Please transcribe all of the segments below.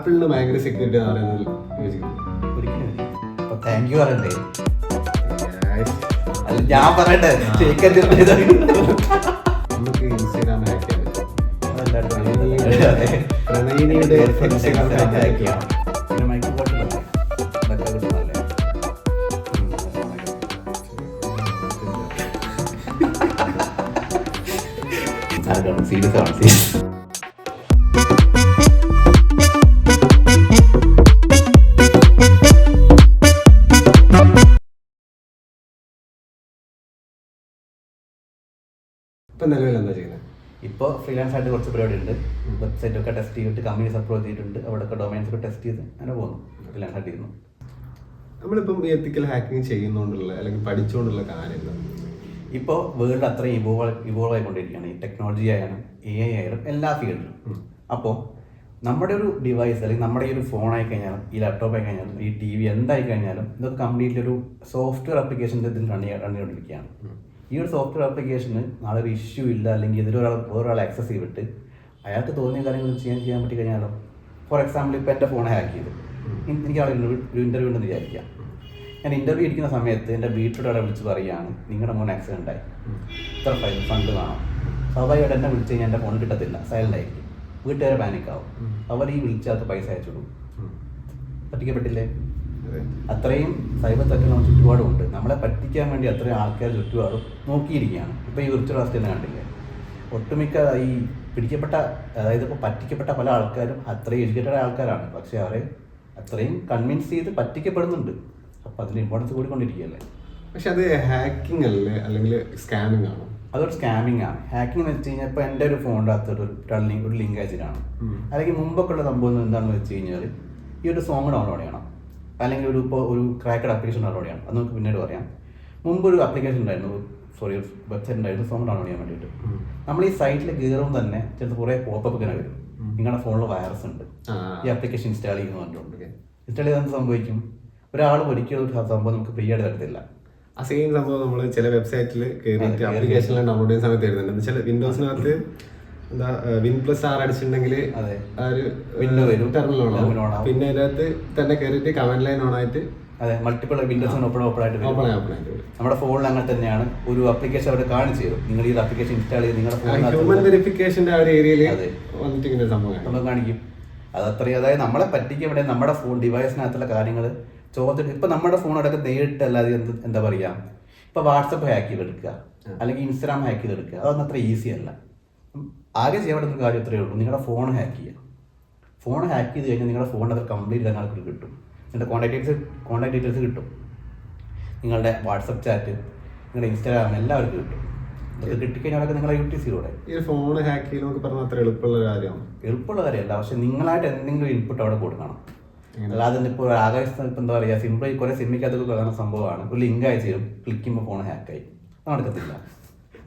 ആപ്പിളിന് ഭയങ്കര security thank you പറയണ്ടേ? അല്ല ഞാൻ പറയട്ടെ, നമുക്ക് ഇൻസ്റ്റാഗ്രാം ഹാക്ക് ചെയ്യാൻ പറ്റും. പ്രണയിനിയുടെ ഇൻസ്റ്റാഗ്രാം ഹാക്ക് ചെയ്യാം. പിന്നെ മൈക്ക് പോട്ടിലല്ലേ ഇതൊക്കെ കിട്ടുന്നല്ലേ. സീരിയസ് ആണ്, സീരിയസ്. ഇപ്പം നിലവിൽ എന്താ ചെയ്യുന്നത്? ഇപ്പോൾ ഫ്രീലാൻസ് ആയിട്ട് കുറച്ച് പരിപാടി ഉണ്ട്. വെബ്സൈറ്റൊക്കെ ടെസ്റ്റ് ചെയ്തിട്ട് കമ്പനീസ് അപ്രോച്ച് ചെയ്തിട്ടുണ്ട്. അവിടെയൊക്കെ ഡൊമൈൻസ് ഒക്കെ ടെസ്റ്റ് ചെയ്ത് അങ്ങനെ പോകുന്നു. ഫ്രീലാൻസ് ആയിട്ട് ചെയ്യുന്നു. നമ്മളിപ്പം എത്തിക്കൽ ഹാക്കിങ് ചെയ്യുന്നതുകൊണ്ടുള്ള അല്ലെങ്കിൽ പഠിച്ചുകൊണ്ടുള്ള കാര്യം എന്താ? ഇപ്പോൾ വേൾഡ് അത്രയും ഇവോൾവ് ആയിക്കൊണ്ടിരിക്കുകയാണ്. ഈ ടെക്നോളജി ആയാലും AI ആയാലും എല്ലാ ഫീൽഡിലും. അപ്പോൾ നമ്മുടെ ഒരു ഡിവൈസ് അല്ലെങ്കിൽ നമ്മുടെ ഈ ഒരു ഫോൺ ആയി കഴിഞ്ഞാലും ഈ ലാപ്ടോപ്പ് ആയി കഴിഞ്ഞാലും ഈ TV എന്തായി കഴിഞ്ഞാലും ഇതൊക്കെ കംപ്ലീറ്റ്ലി ഒരു സോഫ്റ്റ്വെയർ ആപ്ലിക്കേഷൻ്റെ ഇതിൽ റൺ ചെയ്തുകൊണ്ടിരിക്കുകയാണ്. ഈ ഒരു സോഫ്റ്റ്വെയർ ആപ്ലിക്കേഷന് നാളെ ഒരു ഇഷ്യൂ ഇല്ല, അല്ലെങ്കിൽ വേറൊരാൾ ആക്സസ് ചെയ്തിട്ട് അയാൾക്ക് തോന്നിയ കാര്യങ്ങൾ ചെയ്യാൻ പറ്റി കഴിഞ്ഞാലോ. ഫോർ എക്സാമ്പിൾ, ഇപ്പോൾ എൻ്റെ ഫോൺ ഹാക്ക് ചെയ്തു, എനിക്ക് അവിടെ ഒരു ഇൻ്റർവ്യൂ ഉണ്ടെന്ന് വിചാരിക്കാം. ഞാൻ ഇൻ്റർവ്യൂ ഇരിക്കുന്ന സമയത്ത് എൻ്റെ വീട്ടിലൂടെ അവിടെ വിളിച്ച് പറയുകയാണ്, നിങ്ങളുടെ മോൻ ആക്സിഡൻ്റ് ആയി, ഇത്ര ഫണ്ട് വേണം. സ്വാഭാവികമായിട്ട് എന്നെ വിളിച്ച് കഴിഞ്ഞാൽ എൻ്റെ ഫോൺ കിട്ടത്തില്ല, സൈലൻ്റ് ആയിരിക്കും. വീട്ടുകാരെ പാനിക്കാവും. അവർ ഈ വിളിച്ചാൽ പൈസ അയച്ചിടും. പറ്റിക്കപ്പെട്ടില്ലേ? അത്രയും സൈബർ തെറ്റുകൾ നമുക്ക് ചുറ്റുപാടുമുണ്ട്. നമ്മളെ പറ്റിക്കാൻ വേണ്ടി അത്രയും ആൾക്കാർ ചുറ്റുപാടും നോക്കിയിരിക്കുകയാണ്. ഇപ്പോൾ ഈ വിർച്വൽ അറസ്റ്റ് തന്നെ കണ്ടില്ലേ? ഒട്ടുമിക്ക ഈ പിടിക്കപ്പെട്ട, അതായത് ഇപ്പോൾ പറ്റിക്കപ്പെട്ട പല ആൾക്കാരും അത്രയും എഡ്യൂക്കേറ്റഡ് ആൾക്കാരാണ്. പക്ഷേ അവരെ അത്രയും കൺവിൻസ് ചെയ്ത് പറ്റിക്കപ്പെടുന്നുണ്ട്. അപ്പോൾ അതിൻ്റെ ഇമ്പോർട്ടൻസ് കൂടിക്കൊണ്ടിരിക്കുകയല്ലേ. പക്ഷെ അത് ഹാക്കിംഗ് അല്ലേ, അല്ലെങ്കിൽ സ്കാമിംഗ് ആണോ? അതൊരു സ്കാമിംഗ് ആണ്. ഹാക്കിംഗ് എന്ന് വെച്ച് കഴിഞ്ഞാൽ ഇപ്പോൾ എൻ്റെ ഒരു ഫോണിൻ്റെ അകത്ത് ഒരു ലിങ്ക് അയച്ചിട്ടാണ്. അല്ലെങ്കിൽ മുമ്പൊക്കെ ഉള്ള സംഭവം എന്താണെന്ന് വെച്ച് കഴിഞ്ഞാൽ ഈ ഒരു സോങ് ഡൗൺലോഡ് ചെയ്യണം, അല്ലെങ്കിൽ ഒരു ക്രാക്കഡ് ആപ്ലിക്കേഷൻ ഡൗൺലോഡ് ചെയ്യണം. അത് നമുക്ക് പിന്നീട് പറയാം. മുമ്പ് ഒരു ആപ്ലിക്കേഷൻ ഉണ്ടായിരുന്നു, ഒരു വെബ്സൈറ്റ് ഉണ്ടായിരുന്നു സോങ് ഡൗൺലോഡ് ചെയ്യാൻ വേണ്ടിയിട്ട്. നമ്മൾ ഈ സൈറ്റിൽ കയറുമ്പോൾ തന്നെ ചിലപ്പോൾ കുറേ പോപ്പപ്പ് ഇങ്ങനെ വരും, നിങ്ങളുടെ ഫോണിൽ വൈറസ് ഉണ്ട്, ഈ ആപ്ലിക്കേഷൻ ഇൻസ്റ്റാൾ ചെയ്യുന്നു പറഞ്ഞിട്ടുണ്ട്. ഇൻസ്റ്റാൾ ചെയ്താൽ എന്ത് സംഭവിക്കും? ഒരാൾ ഒരിക്കലും ഒരു സംഭവം നമുക്ക് ഫ്രീ ആയിട്ട് തരത്തില്ല. ആ സെയിം സംഭവം നമ്മൾ ചില വെബ്സൈറ്റിൽ കയറിയിട്ട് ആപ്ലിക്കേഷനിൽ ഡൗൺലോഡ് ചെയ്യുന്ന സമയത്ത് എഴുതുന്നുണ്ട്. ചില വിൻഡോസിനകത്ത് എന്താ WinPlus 6 അടിച്ചിട്ടുണ്ടെങ്കിൽ ആ ഒരു വിൻഡോ വരും, ടെർമിനൽ ഓൺ ആവും. പിന്നെ അതിനകത്ത് തന്നെ കയറിയിട്ട് കമന്റ് ലൈൻ ഓൺ ആയിട്ട് മൾട്ടിപ്പിൾ വിൻഡോസ് ഓപ്പൺ ആയിട്ട് നമ്മുടെ ഫോണിൽ അങ്ങനെ തന്നെയാണ്. ഒരു ആപ്ലിക്കേഷൻ അവിടെ കാണിച്ചു തരും, നിങ്ങൾ ഈ ആപ്ലിക്കേഷൻ ഇൻസ്റ്റാൾ ചെയ്ത് നിങ്ങളുടെ ഹ്യൂമൻ വെരിഫിക്കേഷന്റെ ആ ഒരു ഏരിയയിൽ വന്നിട്ട് ഇങ്ങനെ സംഭവം നമ്മൾ കാണിക്കും. അതത്രയും, അതായത് നമ്മളെ പറ്റിക്കാൻ വേണ്ടി നമ്മുടെ ഫോൺ ഡിവൈസിനകത്തുള്ള കാര്യങ്ങൾ ചോദിച്ചിട്ട് ഇപ്പം നമ്മുടെ ഫോൺ അടക്കം നേരിട്ടല്ലാതെ എന്താ പറയുക, ഇപ്പോൾ വാട്സപ്പ് ഹാക്ക് ചെയ്തെടുക്കുക അല്ലെങ്കിൽ ഇൻസ്റ്റാഗ്രാം ഹാക്ക് ചെയ്തെടുക്കുക, അതൊന്നും അത്ര ഈസി അല്ല. ആകെ ചെയ്യാൻ പറ്റുന്ന കാര്യം ഇത്രയേ ഉള്ളൂ, നിങ്ങളുടെ ഫോൺ ഹാക്ക് ചെയ്യുക. ഫോൺ ഹാക്ക് ചെയ്ത് കഴിഞ്ഞാൽ നിങ്ങളുടെ ഫോണിൻ്റെ അത് കംപ്ലീറ്റ് നിങ്ങൾക്ക് കിട്ടും. നിങ്ങളുടെ കോൺടാക്ട് ഡീറ്റെയിൽസ് കിട്ടും, നിങ്ങളുടെ വാട്സപ്പ് ചാറ്റ്, നിങ്ങളുടെ ഇൻസ്റ്റാഗ്രാം എല്ലാവർക്കും കിട്ടും. ഇതൊക്കെ കിട്ടിക്കഴിഞ്ഞാൽ നിങ്ങളെ യൂട്ടിസിലൂടെ ഈ ഫോൺ ഹാക്ക് ചെയ്യുന്നതൊക്കെ പറഞ്ഞാൽ അത്ര എളുപ്പമുള്ള കാര്യമല്ല. പക്ഷെ നിങ്ങളായിട്ട് എന്തെങ്കിലും ഇൻപുട്ട് അവിടെ കൊടുക്കണം. അല്ലാതെ ഇപ്പോൾ ആകാശത്ത് ഇപ്പം എന്താ പറയുക, സിമ്പിൾ കുറേ സിമ്മിക്കകത്തൊക്കെ കാണുന്ന സംഭവമാണ്. ഒരു ലിങ്ക് അയച്ചു തരും, ക്ലിക്ക് ചെയ്യുമ്പോൾ ഫോൺ ഹാക്കായി, നടക്കത്തില്ല.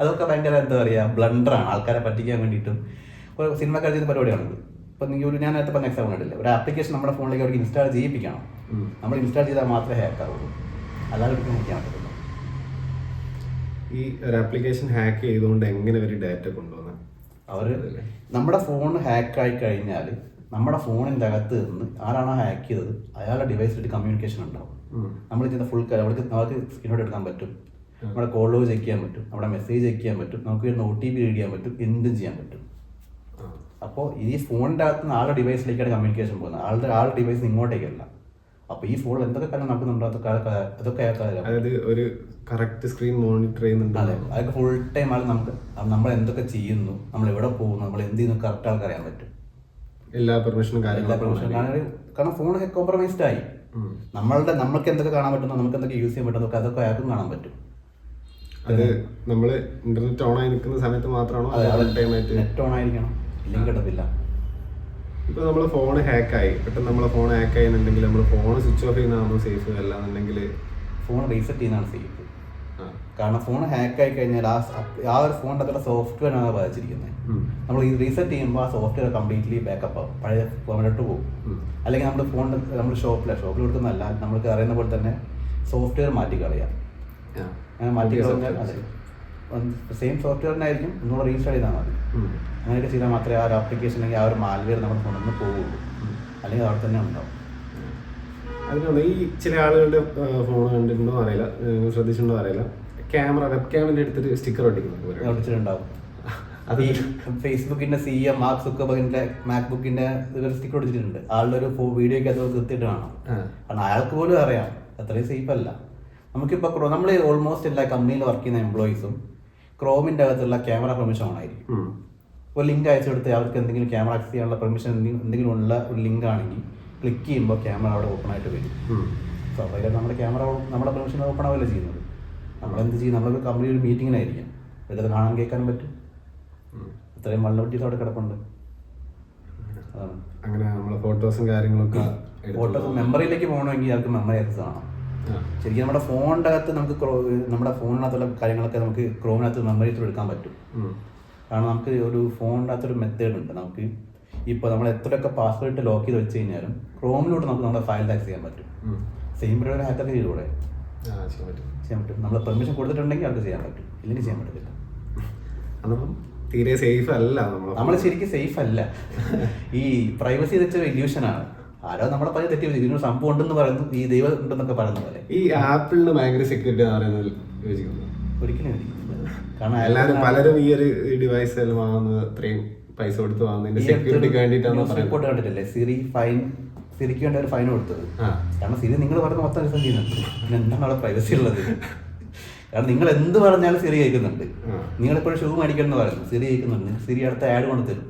അതൊക്കെ ഭയങ്കര എന്താ പറയുക, ബ്ലണ്ടറാണ്. ആൾക്കാരെ പറ്റിക്കാൻ വേണ്ടിയിട്ടും സിനിമക്കാർ ചെയ്യുന്ന പരിപാടിയാണിത്. ഇപ്പം നിങ്ങൾ ഞാൻ നേരത്തെ പറഞ്ഞ എക്സാമ്പിൾ ഉണ്ടല്ലേ, ഒരു ആപ്ലിക്കേഷൻ നമ്മുടെ ഫോണിലേക്ക് അവർക്ക് ഇൻസ്റ്റാൾ ചെയ്യിപ്പിക്കണം. നമ്മൾ ഇൻസ്റ്റാൾ ചെയ്താൽ മാത്രമേ ഹാക്ക് ആവുള്ളൂ, അല്ലാതെ ഒരിക്കലും ഹാക്ക് ചെയ്യാൻ പറ്റത്തില്ല. ഈ ഒരു ആപ്ലിക്കേഷൻ ഹാക്ക് ചെയ്തുകൊണ്ട് എങ്ങനെ ഒരു ഡാറ്റ കൊണ്ടുവന്ന് അവർ നമ്മുടെ ഫോൺ ഹാക്കായി കഴിഞ്ഞാൽ നമ്മുടെ ഫോണിൻ്റെ അകത്ത് നിന്ന് ആരാണോ ഹാക്ക് ചെയ്തത് അയാളുടെ ഡിവൈസിലിട്ട് കമ്മ്യൂണിക്കേഷൻ ഉണ്ടാവും. നമ്മൾ ചെയ്യുന്ന ഫുൾ നമുക്ക് സ്ക്രീനോട്ട് എടുക്കാൻ പറ്റും, നമ്മുടെ കോൾ ലോഗ് ചെക്ക് ചെയ്യാൻ പറ്റും, നമ്മുടെ മെസ്സേജ് ചെക്ക് ചെയ്യാൻ പറ്റും, നമുക്ക് വരുന്ന OTP റീഡ് ചെയ്യാൻ പറ്റും, എന്തും ചെയ്യാൻ പറ്റും. അപ്പോൾ ഈ ഫോണിൻ്റെ അകത്ത് നിന്ന് ആളുടെ ഡിവൈസിലേക്കാണ് കമ്മ്യൂണിക്കേഷൻ പോകുന്നത്, ആളുടെ ഡിവൈസ് ഇങ്ങോട്ടേക്കല്ല. അപ്പോൾ ഈ ഫോണിൽ എന്തൊക്കെ കാര്യം നടക്കുന്നുണ്ടോ അതൊക്കെ അതായത് ഒരു കറക്റ്റ് സ്ക്രീൻ മോണിറ്റർ ചെയ്യുന്നുണ്ട്. അതെ, അതൊക്കെ ഫുൾ ടൈം ആൾ നമ്മൾ എന്തൊക്കെ ചെയ്യുന്നു, നമ്മൾ എവിടെ പോകുന്നു, നമ്മൾ എന്ത് ചെയ്യുന്നു കറക്റ്റ് ആൾക്ക് അറിയാൻ പറ്റും. എല്ലാ പെർമിഷനും കാരണം ഫോൺ കോംപ്രമൈസ്ഡ് ആയി. നമ്മൾക്ക് എന്തൊക്കെ കാണാൻ പറ്റുന്നു, നമുക്ക് എന്തൊക്കെ യൂസ് ചെയ്യാൻ പറ്റുന്നു അതൊക്കെ അയാൾക്കും കാണാൻ പറ്റും. അത് നമ്മൾ ഇന്റർനെറ്റ് ഓൺ ആയി നിൽക്കുന്ന സമയത്ത് മാത്രമാണോ? നെറ്റ് ഓൺ ആയിരിക്കണം, ഇല്ലെങ്കിൽ കിട്ടത്തില്ല. ഇപ്പോൾ നമ്മൾ ഫോൺ ഹാക്കായി, പെട്ടെന്ന് നമ്മളെ ഫോൺ ഹാക്കായി എന്നുണ്ടെങ്കിൽ നമ്മൾ ഫോൺ സ്വിച്ച് ഓഫ് ചെയ്യുന്നതാണോ സേഫ്, അല്ലാന്നുണ്ടെങ്കിൽ ഫോൺ റീസെറ്റ് ചെയ്യുന്നതാണ് സേഫ്. കാരണം ഫോൺ ഹാക്കായി കഴിഞ്ഞാൽ ആ ഒരു ഫോണിൻ്റെ അത്ര സോഫ്റ്റ്വെയറാണ് ബാധിച്ചിരിക്കുന്നത്. നമ്മൾ ഈ റീസെറ്റ് ചെയ്യുമ്പോൾ ആ സോഫ്റ്റ്വെയർ കംപ്ലീറ്റ്ലി ബാക്കപ്പ് ആവും, പഴയ ഫോണിലോട്ട് പോകും. അല്ലെങ്കിൽ നമ്മുടെ ഫോൺ നമ്മൾ ഷോപ്പിൽ കൊടുക്കുന്നതല്ല, നമ്മൾക്ക് അറിയുന്ന പോലെ തന്നെ സോഫ്റ്റ്വെയർ മാറ്റി കളയാം. അങ്ങനെ മാറ്റി കളഞ്ഞാൽ അതെ സെയിം സോഫ്റ്റ്വെയറിനായിരിക്കും ഒന്നുകൂടെ റീഇൻസ്റ്റാൾ ചെയ്താൽ മതി. അങ്ങനെയൊക്കെ ചെയ്താൽ മാത്രമേ ആ ഒരു ആപ്ലിക്കേഷൻ അല്ലെങ്കിൽ ആ ഒരു മാൽവെയർ നമ്മുടെ ഫോണിൽ നിന്ന് പോകുള്ളൂ. അല്ലെങ്കിൽ അവിടെ തന്നെ ഉണ്ടാവും. അതിനാണ് ഈ ചില ആളുകളുടെ ഫോൺ കണ്ടിട്ടുണ്ടോ അറിയില്ല, ശ്രദ്ധിച്ചിട്ടുണ്ടോ അറിയില്ല, ക്യാമറ വെബ് ക്യാമിൻ്റെ എടുത്തിട്ട് സ്റ്റിക്കർ ഒട്ടിക്കുന്നത് ഒട്ടിച്ചിട്ടുണ്ടാവും. അത് ഫേസ്ബുക്കിന്റെ CEO മാർക്ക് സുക്കർബർഗിന്റെ മാക്ബുക്കിന്റെ സ്റ്റിക്കർ ഒടിച്ചിട്ടുണ്ട്. ആളുടെ ഒരു വീഡിയോക്ക് അത് കൃത്യമായിട്ട് കാണാം. കാരണം അയാൾക്ക് പോലും അറിയാം അത്രയും സേഫ് അല്ല. നമുക്കിപ്പോൾ നമ്മൾ ഓൾമോസ്റ്റ് എല്ലാ കമ്പനിയിൽ വർക്ക് ചെയ്യുന്ന എംപ്ലോയീസും ക്രോമിന്റെ അകത്തുള്ള ക്യാമറ പെർമിഷൻ ഓണായിരിക്കും. ഒരു ലിങ്ക് അയച്ചു കൊടുത്ത് അവർക്ക് എന്തെങ്കിലും ക്യാമറ ആക്സസ് ചെയ്യാനുള്ള പെർമിഷൻ എന്തെങ്കിലും ഉള്ള ഒരു ലിങ്ക് ആണെങ്കിൽ ക്ലിക്ക് ചെയ്യുമ്പോൾ ക്യാമറ അവിടെ ഓപ്പൺ ആയിട്ട് വരും. സ്വാഭാവികമായിട്ട് നമ്മുടെ ക്യാമറ നമ്മുടെ പെർമിഷൻ ഓപ്പൺ ആവുകയല്ലേ ചെയ്യുന്നത്. നമ്മളെന്ത് ചെയ്യും, നമ്മളൊരു കമ്പനി ഒരു മീറ്റിങ്ങിനായിരിക്കും, ഇതൊക്കെ കാണാൻ കേൾക്കാനും പറ്റും. അത്രയും വള്ളവട്ടീസ് അവിടെ കിടപ്പുണ്ട്. അതാണ് അങ്ങനെ നമ്മളെ ഫോട്ടോസും കാര്യങ്ങളൊക്കെ. ഫോട്ടോസ് മെമ്മറിയിലേക്ക് പോകണമെങ്കിൽ അവർക്ക് മെമ്മറി ആക്സസ് കാണാം. ശരിക്കും നമ്മുടെ ഫോണിൻ്റെ അകത്ത് നമുക്ക് നമ്മുടെ ഫോണിനകത്തുള്ള കാര്യങ്ങളൊക്കെ നമുക്ക് ക്രോമിനകത്ത് മെമ്മറി ത്രൂ എടുക്കാൻ പറ്റും. കാരണം നമുക്ക് ഒരു ഫോണിൻ്റെ അകത്തൊരു മെത്തേഡ് ഉണ്ട്. നമുക്ക് ഇപ്പോൾ നമ്മൾ എത്രയൊക്കെ പാസ്വേഡ് ലോക്ക് ചെയ്ത് വെച്ച് കഴിഞ്ഞാലും ക്രോമിലൂടെ നമുക്ക് നമ്മുടെ ഫയൽ ആക്സസ് ചെയ്യാൻ പറ്റും. സെയിം പരിപാടി ഹാക്കർക്ക് ചെയ്തുകൂടെ? ചെയ്യാൻ പറ്റും. നമ്മൾ പെർമിഷൻ കൊടുത്തിട്ടുണ്ടെങ്കിൽ അവർക്ക് ചെയ്യാൻ പറ്റും, ഇല്ലെങ്കിൽ ചെയ്യാൻ പറ്റത്തില്ല. തീരെ സേഫ് അല്ല നമ്മൾ ശരിക്കും സേഫ് അല്ല. ഈ പ്രൈവസി വെച്ച ഇല്യൂഷനാണ്. ആരോ നമ്മളെ പല തെറ്റി ഇതിനൊരു സംഭവം ഉണ്ടെന്ന് പറയുന്നു, ഈ ദൈവം ഉണ്ടെന്നൊക്കെ പറയുന്ന പോലെ. ഈ ആപ്പിളിന് ഭയങ്കര സെക്യൂരിറ്റി ഒരിക്കലും കാരണം എല്ലാവരും പലരും ഈ ഒരു ഡിവൈസ് വാങ്ങുന്നത് അത്രയും പൈസ കൊടുത്ത് വാങ്ങുന്നതിന്റെ സെക്യൂരിറ്റിക്ക് വേണ്ടിയിട്ടാണ്. റിപ്പോർട്ട് കണ്ടിട്ടില്ലേ സിരിക്ക് വേണ്ട ഒരു ഫൈൻ കൊടുത്തത്? കാരണം സിരി നിങ്ങൾ പറഞ്ഞ മൊത്തം ഡിഫെൻഡ് ചെയ്യുന്നുണ്ട്. പിന്നെ എന്താണ് അവിടെ പ്രൈവസി ഉള്ളത്? കാരണം നിങ്ങൾ എന്ത് പറഞ്ഞാലും സിറി കേൾക്കുന്നുണ്ട്. നിങ്ങളിപ്പോൾ ഷൂ മേടിക്കണം എന്ന് പറയുന്നു, സിറി കേൾക്കുന്നുണ്ട്. സിറി അടുത്ത ആഡ് കൊണ്ട് തരും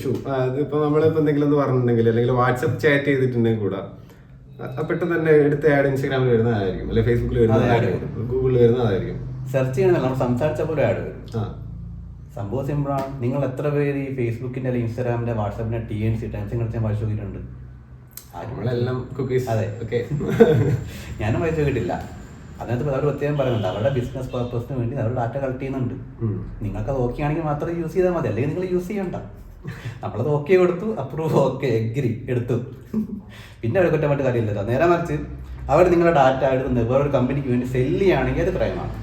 ഷൂ. അതിപ്പോ നമ്മളിപ്പോ എന്തെങ്കിലും ഒന്ന് പറഞ്ഞിട്ടുണ്ടെങ്കിൽ അല്ലെങ്കിൽ വാട്സപ്പ് ചാറ്റ് ചെയ്തിട്ടുണ്ടെങ്കിൽ കൂടെ പെട്ടെന്ന് തന്നെ എടുത്ത ആഡ് ഇൻസ്റ്റാഗ്രാമിൽ വരുന്നതായിരിക്കും, അല്ലെങ്കിൽ ഫേസ്ബുക്കിൽ വരുന്നതായിരിക്കും, ഗൂഗിളിൽ വരുന്നതായിരിക്കും. സെർച്ച് ചെയ്യണമെന്നല്ല, നമ്മൾ സംസാരിച്ചപ്പോൾ ആഡ് വരും. സംഭവം സിമ്പിളാണ്. നിങ്ങൾ എത്ര പേര് ഈ ഫേസ്ബുക്കിന്റെ അല്ലെങ്കിൽ ഇൻസ്റ്റാഗ്രാമിന്റെ വാട്സാപ്പിന്റെ TNC ടൈംസ് ആൻഡ് കണ്ടീഷൻസ് വായിച്ചു നോക്കിയിട്ടുണ്ട്? അതെ, ഞാനും വായിച്ചു നോക്കിയിട്ടില്ല. അതിനകത്ത് അവർ പ്രത്യേകം പറയുന്നുണ്ട് അവരുടെ ബിസിനസ് പർപ്പസിന് വേണ്ടി അവർ ഡാറ്റ കളക്ട് ചെയ്യുന്നുണ്ട്. നിങ്ങൾക്ക് അത് ഓക്കെ ആണെങ്കിൽ മാത്രം യൂസ് ചെയ്താൽ മതി, അല്ലെങ്കിൽ നിങ്ങൾ യൂസ് ചെയ്യണ്ട. നമ്മളത് ഓക്കെ കൊടുത്തു, അപ്രൂവ്, ഓക്കെ, എഗ്രി എടുത്തു, പിന്നെ അവർ കുറ്റം മറ്റു കാര്യമില്ല. നേരെ മറിച്ച് അവർ നിങ്ങളുടെ ഡാറ്റ എടുത്ത് വേറൊരു കമ്പനിക്ക് വേണ്ടി സെല്ല് ചെയ്യുകയാണെങ്കിൽ അത് ക്രൈമാണ്.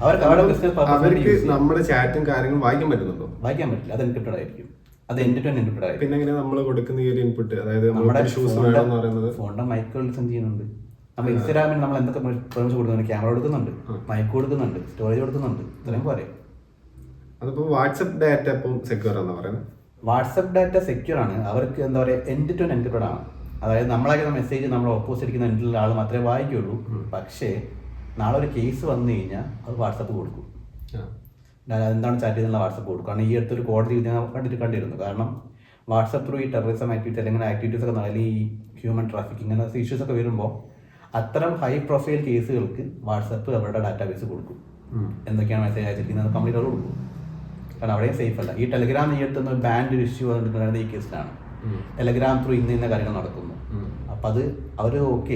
അവർക്ക് അവരുടെ ബിസിനസ് പർപ്പസ് നമ്മുടെ ചാറ്റും കാര്യങ്ങളും വായിക്കാൻ പറ്റുന്നുണ്ടോ? വായിക്കാൻ പറ്റില്ല. അത് എൻക്രിപ്റ്റഡ് ആയിരിക്കും. അത് എൻക്രിപ്റ്റഡ് ആയിരിക്കും. പിന്നെ എങ്ങനെ നമ്മൾ കൊടുക്കുന്ന ഈ ഒരു ഇൻപുട്ട്, അതായത് നമ്മുടെ ഫോണിന്റെ മൈക്രോ ലിസൺ ചെയ്യുന്നുണ്ട്. നമ്മൾ ഇൻസ്റ്റാഗ്രാമിൽ നമ്മൾ എന്തൊക്കെ പെർമിഷൻ കൊടുക്കുന്നുണ്ട്? ക്യാമറ കൊടുക്കുന്നുണ്ട്, മൈക്ക് കൊടുക്കുന്നുണ്ട്, സ്റ്റോറേജ് കൊടുക്കുന്നുണ്ട്, ഇത്രയും പോരെ. അതിപ്പോൾ വാട്സപ്പ് ഡാറ്റ ഇപ്പം സെക്യൂർ ആണെന്ന് പറയുന്നത്. വാട്സപ്പ് ഡാറ്റ സെക്യൂർ ആണ്. അവർക്ക് എന്താ പറയുക, എൻഡ് ടു എൻക്രിപ്റ്റഡ് ആണ്. അതായത് നമ്മളാക്കുന്ന മെസ്സേജ് നമ്മൾ ഓപ്പോസിറ്റ് ഇരിക്കുന്ന എൻഡിലുള്ള ആൾ മാത്രമേ വായിക്കുള്ളൂ. പക്ഷേ നാളെ ഒരു കേസ് വന്നു കഴിഞ്ഞാൽ അത് വാട്സപ്പ് കൊടുക്കും. എന്താണ് ചാറ്റ് ചെയ്തെന്നുള്ള വാട്സപ്പ് കൊടുക്കും. കാരണം ഈ അടുത്തൊരു കോടതി കണ്ടിരുന്നു. കാരണം വാട്സപ്പ് ത്രൂ ഈ ടെററിസം ആക്ടിവിറ്റീസ് അല്ലെങ്കിൽ ആക്ടിവിറ്റീസ് ഒക്കെ, അല്ലെങ്കിൽ ഈ ഹ്യൂമൻ ട്രാഫിക്കിംഗ് ഇങ്ങനത്തെ ഇഷ്യൂസ് ഒക്കെ വരുമ്പോൾ അത്തരം ഹൈ പ്രൊഫൈൽ കേസുകൾക്ക് വാട്സപ്പ് അവരുടെ ഡാറ്റാബേസ് കൊടുക്കും. എന്തൊക്കെയാണ് മെസ്സേജ് അയച്ചിരിക്കുന്നത് കംപ്ലീറ്റ് അവർ കൊടുക്കും. കാരണം അവിടെയും സേഫ് അല്ല. ഈ ടെലഗ്രാം ഈ അടുത്തുനിന്ന് ബാൻഡ് ഇഷ്യൂ വന്നിട്ടുണ്ടായിരുന്നത് ഈ കേസിലാണ്. ടെലഗ്രാം ത്രൂ ഇന്ന കാര്യങ്ങൾ നടക്കുന്നു. അപ്പം അത് അവർ ഓക്കെ,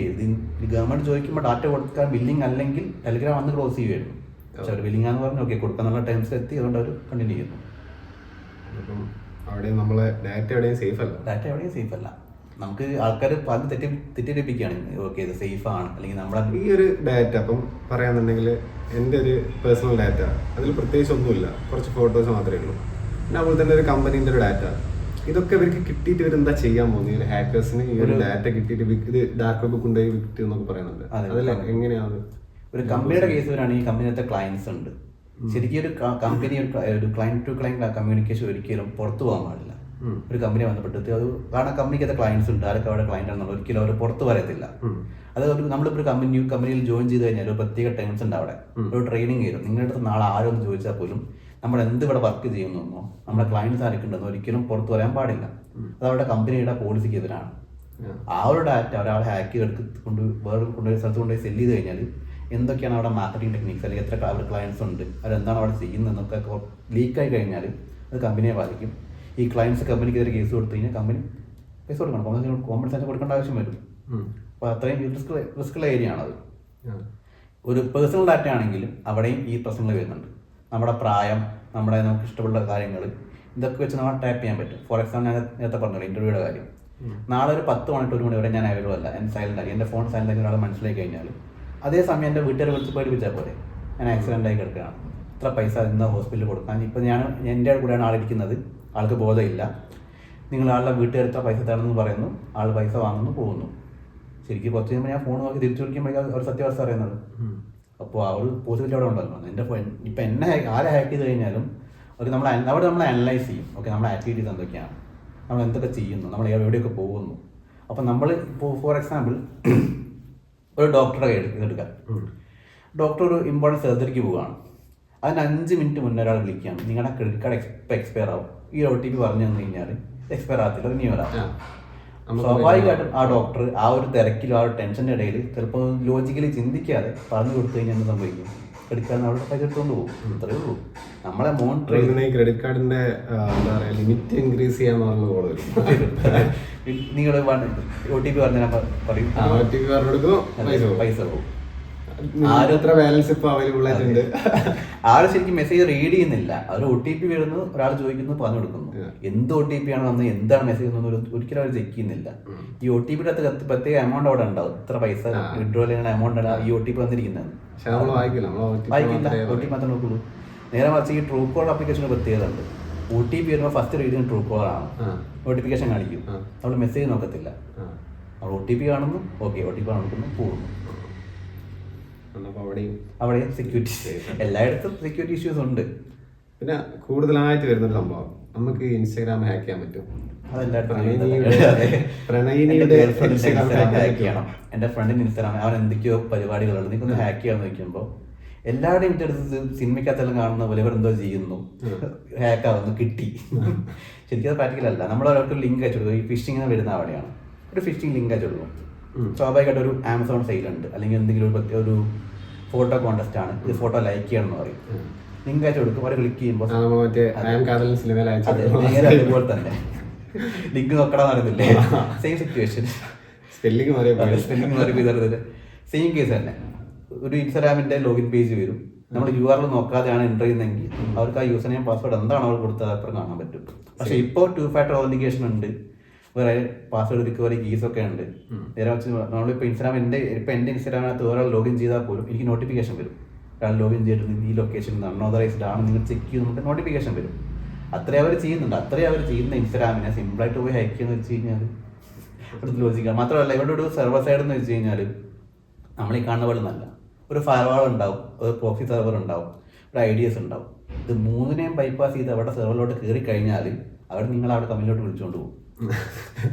ഗവൺമെന്റ് ചോദിക്കുമ്പോൾ ഡാറ്റ കൊടുക്കാൻ ബില്ലിംഗ് അല്ലെങ്കിൽ ടെലഗ്രാം വന്ന് ക്ലോസ് ചെയ്യുമായിരുന്നു. പക്ഷെ അവർ ബില്ലിംഗ് ആണെന്ന് പറഞ്ഞു ഓക്കെ കൊടുക്കാന്നുള്ള ടൈംസ് എത്തി, അതുകൊണ്ട് അവർ കണ്ടിന്യൂ ചെയ്യുന്നു. അവിടെ നമ്മളെ ഡാറ്റ എവിടെയും സേഫ് അല്ല. ഡാറ്റ എവിടെയും സേഫ് അല്ല. നമുക്ക് ആൾക്കാർ പലതും തെറ്റിദ്ധരിപ്പിക്കുകയാണ് ഓക്കെ ഇത് സേഫ് ആണ് അല്ലെങ്കിൽ നമ്മളെ ഈ ഒരു ഡാറ്റ അപ്പം പറയാന്നുണ്ടെങ്കിൽ എൻ്റെ ഒരു പേഴ്സണൽ ഡാറ്റ അതിൽ പ്രത്യേകിച്ച് ഒന്നുമില്ല, കുറച്ച് ഫോട്ടോസ് മാത്രമേ ഉള്ളൂ. പിന്നെ അതുപോലെ തന്നെ ഒരു കമ്പനീൻ്റെ ഒരു ഡാറ്റ, ഇതൊക്കെ ഇവർക്ക് കിട്ടിയിട്ട് ഇവരെന്താ ചെയ്യാൻ പോകുന്നത്? ഈ ഒരു ഹാക്കേഴ്സിന് ഈ ഒരു ഡാറ്റ കിട്ടിയിട്ട് ഇത് ഡാർക്ക് വെബ് കൊണ്ടുപോയി വിറ്റ് എന്നൊക്കെ പറയുന്നുണ്ട്. അതല്ല എങ്ങനെയാണ്? ഒരു കമ്പനിയുടെ കേസ് വരാണ്, ഈ കമ്പനിയുടെ ക്ലയൻസ് ഉണ്ട്. ശരിക്കും ഒരു കമ്പനി ഒരു ക്ലയന്റ് ടു ക്ലയന്റ് കമ്മ്യൂണിക്കേഷൻ ഒരിക്കലും പുറത്തു പോകാൻ പാടില്ല. ഒരു കമ്പനിയെ ബന്ധപ്പെട്ട് അത് കാരണം കമ്പനിക്കകത്ത് ക്ലയൻസ് ഉണ്ട്, ആരൊക്കെ അവിടെ ക്ലയന്റ് ആണെന്നുള്ള ഒരിക്കലും അവർ പുറത്ത് പറയത്തില്ല. അത് നമ്മളിപ്പോൾ ഒരു കമ്പനിയിൽ ജോയിൻ ചെയ്ത് കഴിഞ്ഞാൽ ഒരു പ്രത്യേക ടൈംസ് ഉണ്ട് അവിടെ, ഒരു ട്രെയിനിങ് ചെയ്യും. നിങ്ങളുടെ അടുത്ത് നാളെ ആരോ എന്ന് ചോദിച്ചാൽ പോലും നമ്മൾ എന്ത് ഇവിടെ വർക്ക് ചെയ്യുന്നോ നമ്മുടെ ക്ലയൻസ് ആരൊക്കെ ഉണ്ടെന്നോ ഒരിക്കലും പുറത്ത് പറയാൻ പാടില്ല. അത് അവരുടെ കമ്പനിയുടെ പോളിസിക്ക് എതിരാണ്. ആ ഒരു ഡാറ്റ ഒരാൾ ഹാക്ക് എടുത്ത് വേറെ കൊണ്ടുപോയി സ്ഥലത്ത് കൊണ്ടുപോയി സെല്ല് ചെയ്ത് കഴിഞ്ഞാൽ എന്തൊക്കെയാണ് അവിടെ മാർക്കറ്റിംഗ് ടെക്നിക്സ് അല്ലെങ്കിൽ എത്ര അവരുടെ ക്ലയൻസ് ഉണ്ട്, അവരെന്താണ് അവിടെ ചെയ്യുന്നതെന്നൊക്കെ ലീക്കായി കഴിഞ്ഞാൽ അത് കമ്പനിയെ ബാധിക്കും. ഈ ക്ലയൻസ് കമ്പനിക്കെതിരെ കേസ് കൊടുത്തു കഴിഞ്ഞാൽ കമ്പനി പൈസ കൊടുക്കണം, കോമ്പൻസേഷൻ കൊടുക്കേണ്ട ആവശ്യം വരും. അപ്പോൾ അത്രയും റിസ്ക്കുള്ള ഏരിയ ആണത്. ഒരു പേഴ്സണൽ ഡാറ്റ ആണെങ്കിലും അവിടെയും ഈ പ്രശ്നങ്ങൾ വരുന്നുണ്ട്. നമ്മുടെ പ്രായം, നമുക്ക് ഇഷ്ടമുള്ള കാര്യങ്ങൾ, ഇതൊക്കെ വെച്ച് നമ്മൾ ടാപ്പ് ചെയ്യാൻ പറ്റും. ഫോർ എക്സാമ്പിൾ ഞാൻ നേരത്തെ പറഞ്ഞല്ലോ ഇൻ്റർവ്യൂയുടെ കാര്യം. നാളെ ഒരു 10 മണി to 1 മണി വരെ ഞാൻ അവൈലബിൾ അല്ല, ഞാൻ സൈലൻ്റ് ആയി, എൻ്റെ ഫോൺ സൈലൻ്റ് ആക്കി ഒരാൾ മനസ്സിലാക്കി കഴിഞ്ഞാൽ അതേസമയം എൻ്റെ വീട്ടുകാരെ വിളിച്ച് പഠിപ്പിച്ചാൽ പോലെ ഞാൻ ആക്സിഡൻ്റ് ആയി കിടക്കുകയാണ്, ഇത്ര പൈസ ഇന്ന് ഹോസ്പിറ്റലിൽ കൊടുക്കാൻ. ഇപ്പം എൻ്റെ കൂടെയാണ് ആളിരിക്കുന്നത്, ആൾക്ക് ബോധമില്ല, നിങ്ങൾ ആളുടെ വീട്ടുകാരത്തെ പൈസ തരണമെന്ന് പറയുന്നു, ആൾ പൈസ വാങ്ങുന്നു, പോകുന്നു. ശരിക്കും കുറച്ച് കഴിയുമ്പോൾ ഞാൻ ഫോൺ നോക്കി തിരിച്ചു വിളിക്കുമ്പോഴേക്കും ഒരു സത്യാവസ്ഥ അറിയുന്നത്. അപ്പോൾ ആ ഒരു പോസിബിലിറ്റി അവിടെ ഉണ്ടല്ലോ. എൻ്റെ ഇപ്പം എന്നെ ആരെ ഹാക്ക് ചെയ്ത് കഴിഞ്ഞാലും ഓക്കെ അവിടെ നമ്മൾ അനലൈസ് ചെയ്യും. ഓക്കെ, നമ്മുടെ ആക്ടിവിറ്റീസ് എന്തൊക്കെയാണ്, നമ്മൾ എന്തൊക്കെ ചെയ്യുന്നു, നമ്മൾ എവിടെയൊക്കെ പോകുന്നു. അപ്പം നമ്മൾ ഇപ്പോൾ ഫോർ എക്സാമ്പിൾ ഒരു ഡോക്ടറെ എടുക്കാം. ഡോക്ടർ ഒരു ഇമ്പോർട്ടൻറ്റ് സർജറിക്ക് പോവുകയാണ്. അതിന് 5 മിനിറ്റ് മുന്നേ ഒരാൾ വിളിക്കുകയാണ്, നിങ്ങളുടെ ക്രെഡിറ്റ് കാർഡ് എക്സ്പയർ ആവും, ഈ OTP പറഞ്ഞു തന്നു കഴിഞ്ഞാൽ എക്സ്പയർ ആകത്തില്ല, റിന്യൂ വരാം. സ്വാഭാവികമായിട്ടും ആ ഡോക്ടർ ആ ഒരു തിരക്കിലും ആ ഒരു ടെൻഷൻ്റെ ഇടയിൽ ചിലപ്പോൾ ലോജിക്കലി ചിന്തിക്കാതെ പറഞ്ഞു കൊടുത്തു കഴിഞ്ഞാൽ എന്ത് സംഭവിക്കും? ക്രെഡിറ്റ് കാർഡിന് അവിടെ പൈസ എടുത്തുകൊണ്ട് പോകും. അത്രയേ ഉള്ളൂ. നമ്മളെ മോണിറ്റർ ക്രെഡിറ്റ് കാർഡിന്റെ എന്താ പറയുക ലിമിറ്റ് ഇൻക്രീസ് ചെയ്യാന്ന് നിങ്ങൾ OTP പറഞ്ഞാൽ പറയും, പൈസ പോകും. ആരും ശരിക്കും മെസ്സേജ് റീഡ് ചെയ്യുന്നില്ല. അവർ OTP വരുന്നു, ഒരാൾ ചോദിക്കുന്നു, പറഞ്ഞു കൊടുക്കുന്നു. എന്ത് OTP ആണ് വന്നത്, എന്താണ് മെസ്സേജ് ഒരിക്കലും അവർ ചെക്ക് ചെയ്യുന്നില്ല. ഈ OTPയുടെ അകത്ത് പ്രത്യേക എമൗണ്ട് അവിടെ ഉണ്ടാവും, ഇത്ര പൈസ വിഡ്രോ ചെയ്യുന്ന എമൗണ്ട് ആണ് ഈ OTP വന്നിരിക്കുന്നത്. വായിക്കില്ല, OTP മാത്രമേ നോക്കുള്ളൂ. നേരെ മറിച്ച് ഈ ട്രൂ കോൾ ആപ്ലിക്കേഷന് പ്രത്യേകത ഉണ്ട്. OTP വരുമ്പോൾ ഫസ്റ്റ് റീഡ് ചെയ്യുന്ന ട്രൂ കോളാണ്, നോട്ടിഫിക്കേഷൻ കാണിക്കും. നമ്മൾ മെസ്സേജ് നോക്കത്തില്ല. നമ്മൾ OTP കാണുന്നു, ഓക്കെ, OTP കാണുന്നു, പോകുന്നു. അവിടെയും സെക്യൂരിറ്റി, എല്ലായിടത്തും സെക്യൂരിറ്റി ഇഷ്യൂസ് ഉണ്ട്. പിന്നെ കൂടുതലായിട്ട് വരുന്നൊരു സംഭവം, നമുക്ക് ഇൻസ്റ്റാഗ്രാം ഹാക്ക് ചെയ്യാൻ പറ്റും. എന്റെ ഫ്രണ്ടിന് ഇൻസ്റ്റാഗ്രാം അവൻ എന്തൊക്കെയോ പരിപാടികളുണ്ട്, നീക്കൊന്ന് ഹാക്ക് ചെയ്യാന്ന് നോക്കുമ്പോൾ എല്ലാവരുടെയും അടുത്ത് സിനിമയ്ക്കകത്തെല്ലാം കാണുന്ന പോലെ ഇവരെന്തോ ചെയ്യുന്നു, ഹാക്ക് ആവുന്നു, കിട്ടി. ശരിക്കും അത് പ്രാക്ടിക്കലല്ല. നമ്മൾ ഒരാൾക്ക് ലിങ്ക് അയച്ചു കൊടുക്കും. ഈ ഫിഷിങ്ങിന് വരുന്ന അവിടെയാണ് ഒരു ഫിഷിംഗ് ലിങ്ക് അയച്ചു കൊടുക്കും. സ്വാഭാവികമായിട്ട് ഒരു ആമസോൺ സെയിലുണ്ട്, അല്ലെങ്കിൽ എന്തെങ്കിലും ഒരു ഫോട്ടോ കോൺടെസ്റ്റ് ആണ്, ഇത് ഫോട്ടോ ലൈക്ക് ചെയ്യണം എന്ന് പറയും. ലിങ്ക് അയച്ചു കൊടുക്കും, അവിടെ ക്ലിക്ക് ചെയ്യുമ്പോൾ നേരെ അതുപോലെ തന്നെ ലിങ്ക് നോക്കണം അറിയത്തില്ലേ, സെയിം സിറ്റുവേഷൻ, സ്പെല്ലിംഗ് മാറി സെയിം കേസ് തന്നെ. ഒരു ഇൻസ്റ്റാഗ്രാമിന്റെ ലോഗിൻ പേജ് വരും, നമ്മൾ URL നോക്കാതെയാണ് എൻ്റർ ചെയ്യുന്നതെങ്കിൽ അവർക്ക് ആ യൂസർ നെയിം പാസ്വേഡ് എന്താണ് അവർ കൊടുത്തത് അപ്പുറം കാണാൻ പറ്റും. പക്ഷേ ഇപ്പോൾ 2-factor authentication ഉണ്ട്, വേറെ പാസ്വേഡ് റിക്കവറി കീസ് ഒക്കെ ഉണ്ട്. നേരെ വെച്ച് നമ്മളിപ്പോൾ എൻ്റെ ഇൻസ്റ്റാഗ്രാമിനകത്ത് ഒരാൾ ലോഗിൻ ചെയ്താൽ പോലും എനിക്ക് നോട്ടിഫിക്കേഷൻ വരും, ഒരാൾ ലോഗിൻ ചെയ്തിട്ട് ഈ ലൊക്കേഷൻ അൺഓതറൈസ്ഡ് ആണ്, നിങ്ങൾ ചെക്ക് ചെയ്ത് നമുക്ക് നോട്ടിഫിക്കേഷൻ വരും. അത്രയും അവർ ചെയ്യുന്നുണ്ട്. അത്രയും അവർ ചെയ്യുന്ന ഇൻസ്റ്റാഗ്രാമിനെ സിമ്പിളായിട്ട് പോയി ഹാക്ക് ചെയ്യുന്ന വെച്ച് കഴിഞ്ഞാൽ ഒരു ലോജിക്കാണ്. മാത്രമല്ല ഇവരുടെ ഒരു സെർവർ സൈഡ് എന്ന് വെച്ച് കഴിഞ്ഞാൽ നമ്മൾ ഈ കാണുന്ന പോലെ നല്ല ഒരു ഫയർവാൾ ഉണ്ടാവും, ഒരു പ്രോക്സി സെർവർ ഉണ്ടാവും, ഒരു IDS ഉണ്ടാവും. ഇത് മൂന്നിനെയും ബൈപ്പാസ് ചെയ്ത് അവരുടെ സെർവറിലോട്ട് കയറി കഴിഞ്ഞാൽ അവർ നിങ്ങൾ അവിടെ കമ്പനിയിലോട്ട് വിളിച്ചുകൊണ്ട് പോകും.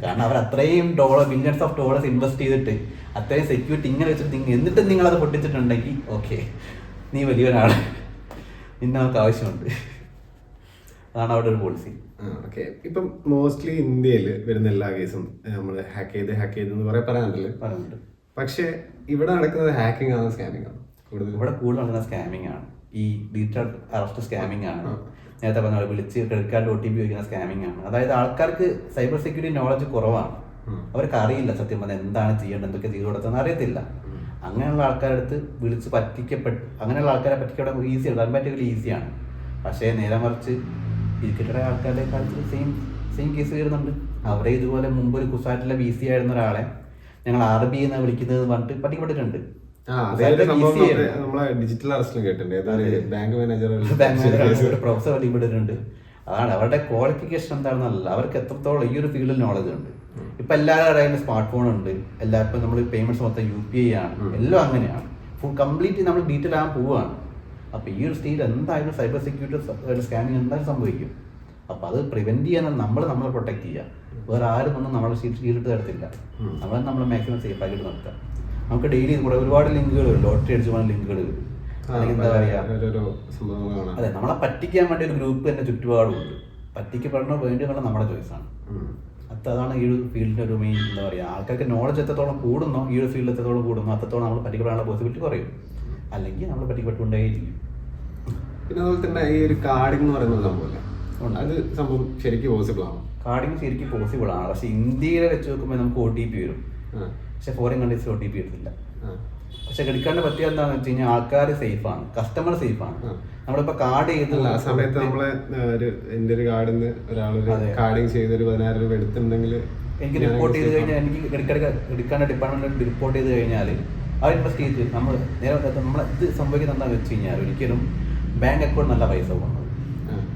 കാരണം അവർ അത്രയും മില്യൺസ് ഓഫ് ഡോളേഴ്സ് ഇൻവെസ്റ്റ് ചെയ്തിട്ട് അത്രയും സെക്യൂരിറ്റി ഇങ്ങനെ വെച്ചിട്ട് എന്നിട്ടും നിങ്ങളത് പൊട്ടിച്ചിട്ടുണ്ടെങ്കിൽ ഓക്കെ, നീ വലിയൊരാള്, നിന്നെ നമുക്ക് ആവശ്യമുണ്ട്. അതാണ് അവിടെ ഒരു പോളിസി. ഓക്കെ, ഇപ്പം മോസ്റ്റ്ലി ഇന്ത്യയിൽ വരുന്ന എല്ലാ കേസും നമ്മൾ ഹാക്ക് ചെയ്തെന്ന് പറയാനുണ്ട്. പക്ഷേ ഇവിടെ നടക്കുന്നത് ഹാക്കിംഗ് ആണ്, സ്കാമിംഗ് ആണ് ഇവിടെ കൂടുതൽ നടക്കുന്ന സ്കാമിംഗ് ആണ്. ഈ ഡിജിറ്റൽ അറസ്റ്റ് സ്കാമിംഗ് ആണ്. നേരത്തെ പറഞ്ഞ വിളിച്ച് ക്രെഡിറ്റ് കാർഡ് OTP ചോദിക്കുന്ന സ്കാമിംഗ് ആണ്. അതായത് ആൾക്കാർക്ക് സൈബർ സെക്യൂരിറ്റി നോളജ് കുറവാണ്. അവർക്ക് അറിയില്ല സത്യം പറഞ്ഞാൽ എന്താണ് ചെയ്യേണ്ടത്, എന്തൊക്കെ ചെയ്തു കൊടുത്തതെന്ന് അറിയത്തില്ല. അങ്ങനെയുള്ള ആൾക്കാരുടെ അടുത്ത് വിളിച്ച് അങ്ങനെയുള്ള ആൾക്കാരെ പറ്റിക്കാൻ ഈസിയാണ്, കമ്പാരിറ്റീവ്ലി ഈസിയാണ്. പക്ഷേ നേരെ മറിച്ച് ഇരിക്കട്ടെ ആൾക്കാരുടെ കാര്യത്തിൽ സെയിം കേസ് വരുന്നുണ്ട്. അവരെ ഇതുപോലെ മുമ്പ് ഒരു കുസാറ്റിലെ VC ആയിരുന്ന ഒരാളെ ഞങ്ങൾ RB എന്നാണ് വിളിക്കുന്നത് പറഞ്ഞിട്ട് പറ്റിക്കപ്പെട്ടിട്ടുണ്ട്. ഡിജിറ്റൽ അറസ്റ്റിലും കേട്ടിട്ടുണ്ട്, ബാങ്ക് മാനേജർ പ്രൊഫസർ പറ്റിക്കപ്പെട്ടിട്ടുണ്ട്. അതാണ് അവരുടെ ക്വാളിഫിക്കേഷൻ എന്താണെന്നല്ല, അവർക്ക് എത്രത്തോളം ഈ ഒരു ഫീൽഡിൽ നോളജ് ഉണ്ട്. ഇപ്പം എല്ലാവരുടെ കയ്യിലും സ്മാർട്ട് ഫോൺ ഉണ്ട്, എല്ലാവർക്കും നമ്മൾ പേയ്മെന്റ്സ് മൊത്തം UPI ആണ്, എല്ലാം അങ്ങനെയാണ്. ഫുൾ കംപ്ലീറ്റ് നമ്മൾ ഡീറ്റെയിൽ ആകാൻ പോവുകയാണ്. അപ്പോൾ ഈ ഒരു സ്റ്റേജിൽ എന്തായാലും സൈബർ സെക്യൂരിറ്റി സ്കാമിങ് എന്തായാലും സംഭവിക്കും. അപ്പോൾ അത് പ്രിവെന്റ് ചെയ്യാൻ നമ്മളെ പ്രൊട്ടക്ട് ചെയ്യുക. വേറെ ആരും ഒന്നും നമ്മളെ ഷീൽഡ് തരത്തില്ല. നമ്മൾ മാക്സിമം സേഫ് ആയിട്ട് നിർത്തുക. നമുക്ക് ഡെയിലി കൂടെ ഒരുപാട് ലിങ്കുകൾ വരും, ലോട്ടറി അടിച്ച് പോകുന്ന ലിങ്കുകൾ വരും, അല്ലെങ്കിൽ എന്താ പറയുക, അതെ, നമ്മളെ പറ്റിക്കാൻ വേണ്ടി ഒരു ഗ്രൂപ്പ് തന്നെ ചുറ്റുപാടുണ്ട്. പറ്റിക്കപ്പെടണോ വേണ്ടിയുള്ള നമ്മുടെ ചോയ്സാണ്. അതാണ് ഈ ഒരു ഫീൽഡിൻ്റെ ഒരു മെയിൻ എന്താ പറയുക, ആൾക്കാർക്ക് നോളജ് എത്രത്തോളം കൂടുന്നോ, ഈ ഒരു ഫീൽഡ് എത്രത്തോളം കൂടുന്നോ അത്രത്തോളം നമ്മൾ പറ്റിക്കപ്പെടാനുള്ള പോസിബിലിറ്റി കുറയും. അല്ലെങ്കിൽ നമ്മൾ പറ്റിക്കപ്പെട്ടുകൊണ്ടേയിരിക്കും. പിന്നെ അതുപോലെ തന്നെ ഈ ഒരു കാർഡിംഗ് എന്ന് പറയുന്ന സംഭവമല്ലേ, അത് സംഭവം ശരിക്കും പോസിബിൾ ആണ്. കാർഡിംഗ് ശരിക്കും പോസിബിൾ ആണ്. പക്ഷെ ഇന്ത്യയിലെ വെച്ച് നോക്കുമ്പോൾ നമുക്ക് OTP വരും, പക്ഷെ ഫോറിൻ കൺട്രീസിൽ OTP വരുന്നില്ല. പക്ഷെ ക്രെഡിറ്റ് കാർഡിനെ പറ്റിയ എന്താണെന്ന് വെച്ച് കഴിഞ്ഞാൽ ആൾക്കാർ സേഫാണ്, കസ്റ്റമർ സേഫാണ്. നമ്മളിപ്പോൾ കാർഡ് ചെയ്ത് ആ സമയത്ത് നമ്മളെ എൻ്റെ ഒരു കാർഡിൽ നിന്ന് ഒരാളൊരു കാർഡിങ് ചെയ്ത് ഒരു 10,000 രൂപ എടുത്തിട്ടുണ്ടെങ്കിൽ എനിക്ക് റിപ്പോർട്ട് ചെയ്ത് കഴിഞ്ഞാൽ, എനിക്ക് ക്രെഡിറ്റ് കാർഡ് ഡിപ്പാർട്ട്മെന്റിൽ റിപ്പോർട്ട് ചെയ്ത് കഴിഞ്ഞാൽ അവർ ഇൻവെസ്റ്റ് ചെയ്ത് നമ്മൾ ഇത് സംഭവിക്കുന്നത് എന്താണെന്ന് വെച്ച് കഴിഞ്ഞാൽ ഒരിക്കലും ബാങ്ക് അക്കൗണ്ട് നല്ല പൈസ പോകുന്നത്.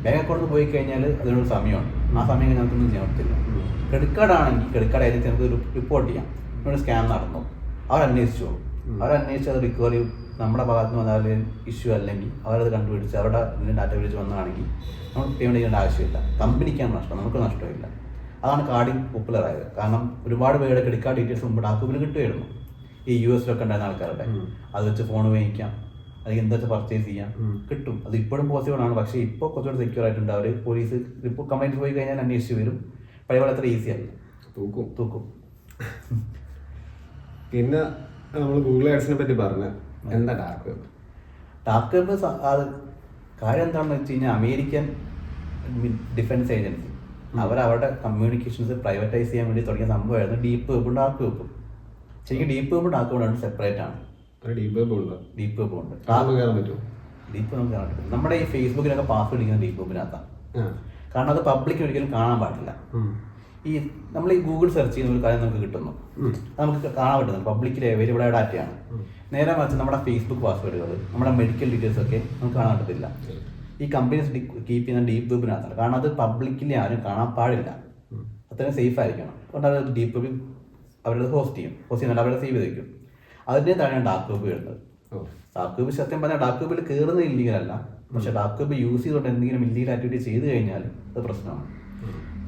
ബാങ്ക് അക്കൗണ്ടിൽ പോയി കഴിഞ്ഞാൽ അതിനൊരു സമയമുണ്ട്. ആ സമയം കഴിഞ്ഞാൽ നമുക്കൊന്നും ചെയ്യാൻ പറ്റില്ല. ക്രെഡിറ്റ് കാർഡ് ആണെങ്കിൽ ക്രെഡിറ്റ് കാർഡ് ഏജൻസി നമുക്ക് റിപ്പോർട്ട് ചെയ്യാം, ഇവിടെ സ്കാം നടന്നു, അവരന്വേഷിച്ചു, അവരന്വേഷിച്ച് അത് റിക്കവറി നമ്മുടെ ഭാഗത്ത് നിന്ന് വന്നാൽ ഇഷ്യൂ അല്ലെങ്കിൽ അവരത് കണ്ടുപിടിച്ച് അവരുടെ ഡാറ്റ പിടിച്ച് വന്നതാണെങ്കിൽ നമ്മൾ പേയ്മെൻറ്റ് ചെയ്യേണ്ട ആവശ്യമില്ല. കമ്പനിക്കാണ് നഷ്ടം, നമുക്ക് നഷ്ടമില്ല. അതാണ് കാർഡിങ് പോപ്പുലർ ആയത്. കാരണം ഒരുപാട് പേരുടെ ക്രെഡിറ്റ് കാർഡ് ഡീറ്റെയിൽസ് മുമ്പ് ഡാക്കുബിൽ കിട്ടുമായിരുന്നു. ഈ US ഉണ്ടായിരുന്ന ആൾക്കാരുടെ അത് വെച്ച് ഫോൺ ഉപയോഗിക്കാം, അല്ലെങ്കിൽ എന്താ വെച്ചാൽ പർച്ചേസ് ചെയ്യാം, കിട്ടും. അത് ഇപ്പോഴും പോസിബിൾ ആണ്. പക്ഷേ ഇപ്പോൾ കുറച്ചുകൂടി സെക്യൂർ ആയിട്ടുണ്ട്. അവർ പോലീസ് ഇപ്പോൾ കംപ്ലൈൻറ്റ് പോയി കഴിഞ്ഞാൽ അന്വേഷിച്ച് വരും. പഴയ പോലെ അത്ര ഈസി അല്ല, തൂക്കും. പിന്നെ നമ്മൾ ഗൂഗിൾ ആഡ്സിനെ പറ്റി പറഞ്ഞ എന്താ ഡാർക്ക് വെബ്? ഡാർക്ക് വെബ് അത് കാര്യം എന്താണെന്ന് വെച്ച് കഴിഞ്ഞാൽ അമേരിക്കൻ ഡിഫൻസ് ഏജൻസി അവരുടെ കമ്മ്യൂണിക്കേഷൻസ് പ്രൈവറ്റൈസ് ചെയ്യാൻ വേണ്ടി തുടങ്ങിയ സംഭവമായിരുന്നു ഡീപ്പ് വെബും ഡാർക്ക് വെബും. ശരിക്കും ഡീപ്പ് വെബും ഡാർക്ക് വെബും സെപ്പറേറ്റ് ആണ്. ഡീപ്പ് വെബ് ഉണ്ട്. ഡീപ്പ് വെബ് ഉണ്ട്. കയറാൻ പറ്റുമോ? ഡീപ്പ് വെബ് കാണാൻ പറ്റും. നമ്മുടെ ഈ ഫേസ്ബുക്കിലൊക്കെ പാസ്വേഡ് ഇരിക്കുന്ന ഡീപ്പ് വെബിനകത്താണ്. കാരണം അത് പബ്ലിക് ഒരിക്കലും കാണാൻ പാടില്ല. ഈ നമ്മൾ ഈ ഗൂഗിൾ സെർച്ച് ചെയ്യുന്ന ഒരു കാര്യം നമുക്ക് കിട്ടുന്നു, നമുക്ക് കാണാൻ പറ്റുന്നത് പബ്ലിക്കിൽ അവൈലബിൾ ആയ ഡാറ്റയാണ്. നേരെ മറിച്ച് നമ്മുടെ ഫേസ്ബുക്ക് പാസ്വേഡുകൾ, നമ്മുടെ മെഡിക്കൽ ഡീറ്റെയിൽസ് ഒക്കെ നമുക്ക് കാണാൻ പറ്റത്തില്ല. ഈ കമ്പനീസ് കീപ്പ് ചെയ്യുന്ന ഡീപ്പ് വെബിനകത്താണ്. കാരണം അത് പബ്ലിക്കിൽ ആരും കാണാൻ പാടില്ല, അത്രയും സേഫ് ആയിരിക്കണം. അതുകൊണ്ട് അത് ഡീപ്പ് വെബിൽ അവരത് ഹോസ്റ്റ് ചെയ്യുന്നുണ്ട്, അവരെ സേവ് ചെയ്ത് വയ്ക്കും. അതിൻ്റെ താഴെയാണ് ഡാർക്ക് വെബ് വരുന്നത്. ഡാർക്ക് വെബ് സത്യം പറഞ്ഞാൽ ഡാർക്ക് വെബിൽ കയറുന്നത് ഇല്ലീഗൽ അല്ല, പക്ഷെ ഡാർക്ക് വെബ് യൂസ് ചെയ്തുകൊണ്ട് എന്തെങ്കിലും ഇല്ലീഗൽ ആക്ടിവിറ്റി ചെയ്ത് കഴിഞ്ഞാൽ അത് പ്രശ്നമാണ്.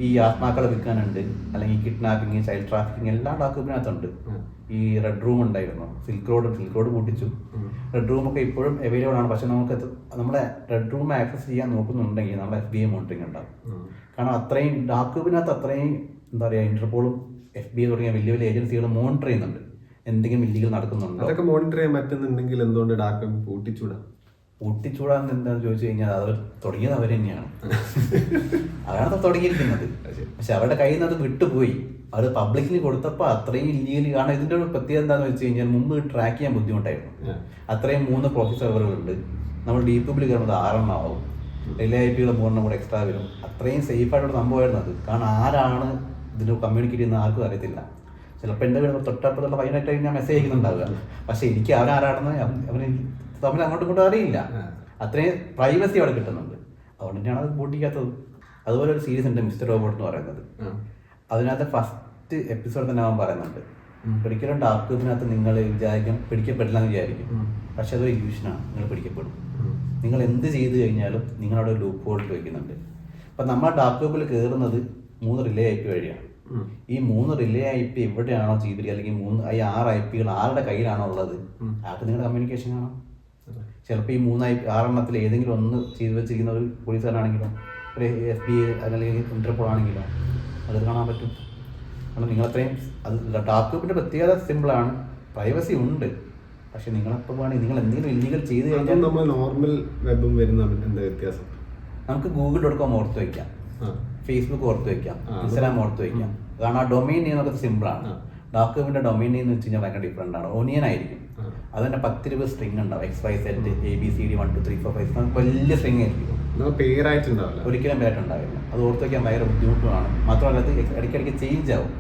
ഈ ആത്മാക്കളെ വിൽക്കാനുണ്ട്, അല്ലെങ്കിൽ കിഡ്നാപ്പിങ്, ചൈൽഡ് ട്രാഫിക്കിങ് എല്ലാം ഡാർക്ക് വെബിനകത്തുണ്ട്. ഈ റെഡ് റൂം ഉണ്ടായിരുന്നു, സിൽക്ക് റോഡ് പൂട്ടിച്ചു. റെഡ് റൂമൊക്കെ ഇപ്പോഴും അവൈലബിൾ ആണ്. പക്ഷെ നമുക്ക് നമ്മുടെ റെഡ് റൂം ആക്സസ് ചെയ്യാൻ നോക്കുന്നുണ്ടെങ്കിൽ നമ്മുടെ FBI മോണിറ്ററിങ് ഉണ്ടാവും. കാരണം അത്രയും ഡാർക്ക് വെബിനകത്ത് അത്രയും എന്താ പറയുക, ഇന്റർപോളും FBI തുടങ്ങിയ വലിയ വലിയ ഏജൻസികൾ മോണിറ്റർ ചെയ്യുന്നുണ്ട് എന്തെങ്കിലും ഇല്ലീഗൽ നടക്കുന്നുണ്ടോ. അതൊക്കെ മോണിറ്റർ ചെയ്യാൻ പറ്റുന്നുണ്ടെങ്കിൽ എന്തുകൊണ്ട് ഡാർക്ക് വെബ് പൂട്ടിച്ചൂടാന്ന് എന്താണെന്ന് ചോദിച്ചു കഴിഞ്ഞാൽ അവർ തുടങ്ങിയത് അവർ തന്നെയാണ്. അവരാണ് തുടങ്ങിയിരിക്കുന്നത്. പക്ഷെ അവരുടെ കയ്യിൽ നിന്ന് അത് വിട്ടുപോയി. അവർ പബ്ലിക്കിന് കൊടുത്തപ്പോൾ അത്രയും ഇല്ലീഗലി. കാരണം ഇതിൻ്റെ ഒരു പ്രത്യേകത എന്താണെന്ന് വെച്ച് കഴിഞ്ഞാൽ മുമ്പ് ട്രാക്ക് ചെയ്യാൻ ബുദ്ധിമുട്ടായിരുന്നു. അത്രയും 3 പ്രോസസ് സെർവറുകളുണ്ട്. നമ്മൾ ഡീപ്പ് വെബിൽ കയറുന്നത് 6 ആവും, റിലേ IP 3 കൂടെ എക്സ്ട്രാ വരും. അത്രയും സേഫ് ആയിട്ടുള്ള സംഭവമായിരുന്നു അത്. കാരണം ആരാണ് ഇതിന് കമ്മ്യൂണിക്കേറ്റ് ചെയ്യുന്ന ആർക്കും അറിയത്തില്ല. ചിലപ്പോൾ എൻ്റെ വീട് തൊട്ടപ്പുറത്തുള്ള പയ്യനായിട്ട് ഞാൻ മെസ്സേജ് അയക്കുന്നുണ്ടാവുക, പക്ഷേ എനിക്ക് അവരാരാണെന്ന് അവന് തമ്മിൽ അങ്ങോട്ടും ഇങ്ങോട്ടും അറിയില്ല. അത്രയും പ്രൈവസി അവിടെ കിട്ടുന്നുണ്ട്. അതുകൊണ്ട് തന്നെയാണ് അത് പൂട്ടിക്കാത്തത്. അതുപോലെ ഒരു സീരീസ് ഉണ്ട് മിസ്റ്റർ റോബോട്ട് എന്ന് പറയുന്നത്. അതിനകത്ത് ഫസ്റ്റ് എപ്പിസോഡ് തന്നെ അവൻ പറയുന്നുണ്ട്, ഒരിക്കലും ഡാർക്ക് വെബിനകത്ത് നിങ്ങൾ വിചാരിക്കും പിടിക്കപ്പെടില്ല എന്ന് വിചാരിക്കും, പക്ഷെ അതൊരു ഇല്യൂഷനാണ്. നിങ്ങൾ പിടിക്കപ്പെടും. നിങ്ങൾ എന്ത് ചെയ്ത് കഴിഞ്ഞാലും നിങ്ങളവിടെ ഒരു ലൂപ്പ് ഹോൾട്ട് വയ്ക്കുന്നുണ്ട്. അപ്പം നമ്മൾ ഡാർക്ക് വെബിൽ കയറുന്നത് 3 റിലേ IP വഴിയാണ്. ഈ 3 റിലേ IP എവിടെയാണോ ചെയ്തിരിക്കുക, അല്ലെങ്കിൽ 6 IPകൾ ആരുടെ കയ്യിലാണോ ഉള്ളത്, ആർക്ക് നിങ്ങളുടെ കമ്മ്യൂണിക്കേഷൻ കാണാം. ചിലപ്പോൾ ഈ 3 6 ഏതെങ്കിലും ഒന്ന് ചെയ്ത് വെച്ചിരിക്കുന്ന ഒരു പോലീസുകാരാണെങ്കിലോ, ഒരു FBI അല്ലെങ്കിൽ ഇന്റർപോൾ ആണെങ്കിലോ അത് കാണാൻ പറ്റും. കാരണം നിങ്ങളത്രയും അത് ഡാർക്ക് വെബിൻ്റെ പ്രത്യേകത സിമ്പിളാണ്, പ്രൈവസി ഉണ്ട്. പക്ഷെ നിങ്ങളെപ്പോൾ വേണമെങ്കിൽ നിങ്ങൾ എന്തെങ്കിലും ഇല്ലീഗൽ ചെയ്ത് കഴിഞ്ഞാൽ നമ്മൾ നോർമൽ വെബും വരുന്ന എന്താ വ്യത്യാസം? നമുക്ക് google.com ഓർത്ത് വയ്ക്കാം, ഫേസ്ബുക്ക് ഓർത്ത് വയ്ക്കാം, ഇൻസ്റ്റാഗ്രാം ഓർത്ത് വയ്ക്കാം. കാരണം ആ ഡൊമൈൻ നെയിം ഒക്കെ സിമ്പിളാണ്. ഡാർക്ക് വെബിൻ്റെ ഡൊമൈൻ നെയിം എന്ന് വെച്ച് കഴിഞ്ഞാൽ ഭയങ്കര ഡിഫറെൻ്റ് ആണ്. ഓനിയൻ ആയിരിക്കും. അതിൻ്റെ 10-20 സ്ട്രിങ് ഉണ്ടാവും. XYZ ABCD 1 2 3 4 5 വലിയ സ്ട്രിങ് ആയിരിക്കും. ഒരിക്കലും പേരായിട്ടുണ്ടാവില്ല. അത് ഓർത്ത് വയ്ക്കാൻ ഭയങ്കര ബുദ്ധിമുട്ടുമാണ്. മാത്രമല്ല അത് ഇടയ്ക്കിടയ്ക്ക് ചേഞ്ച് ആവും,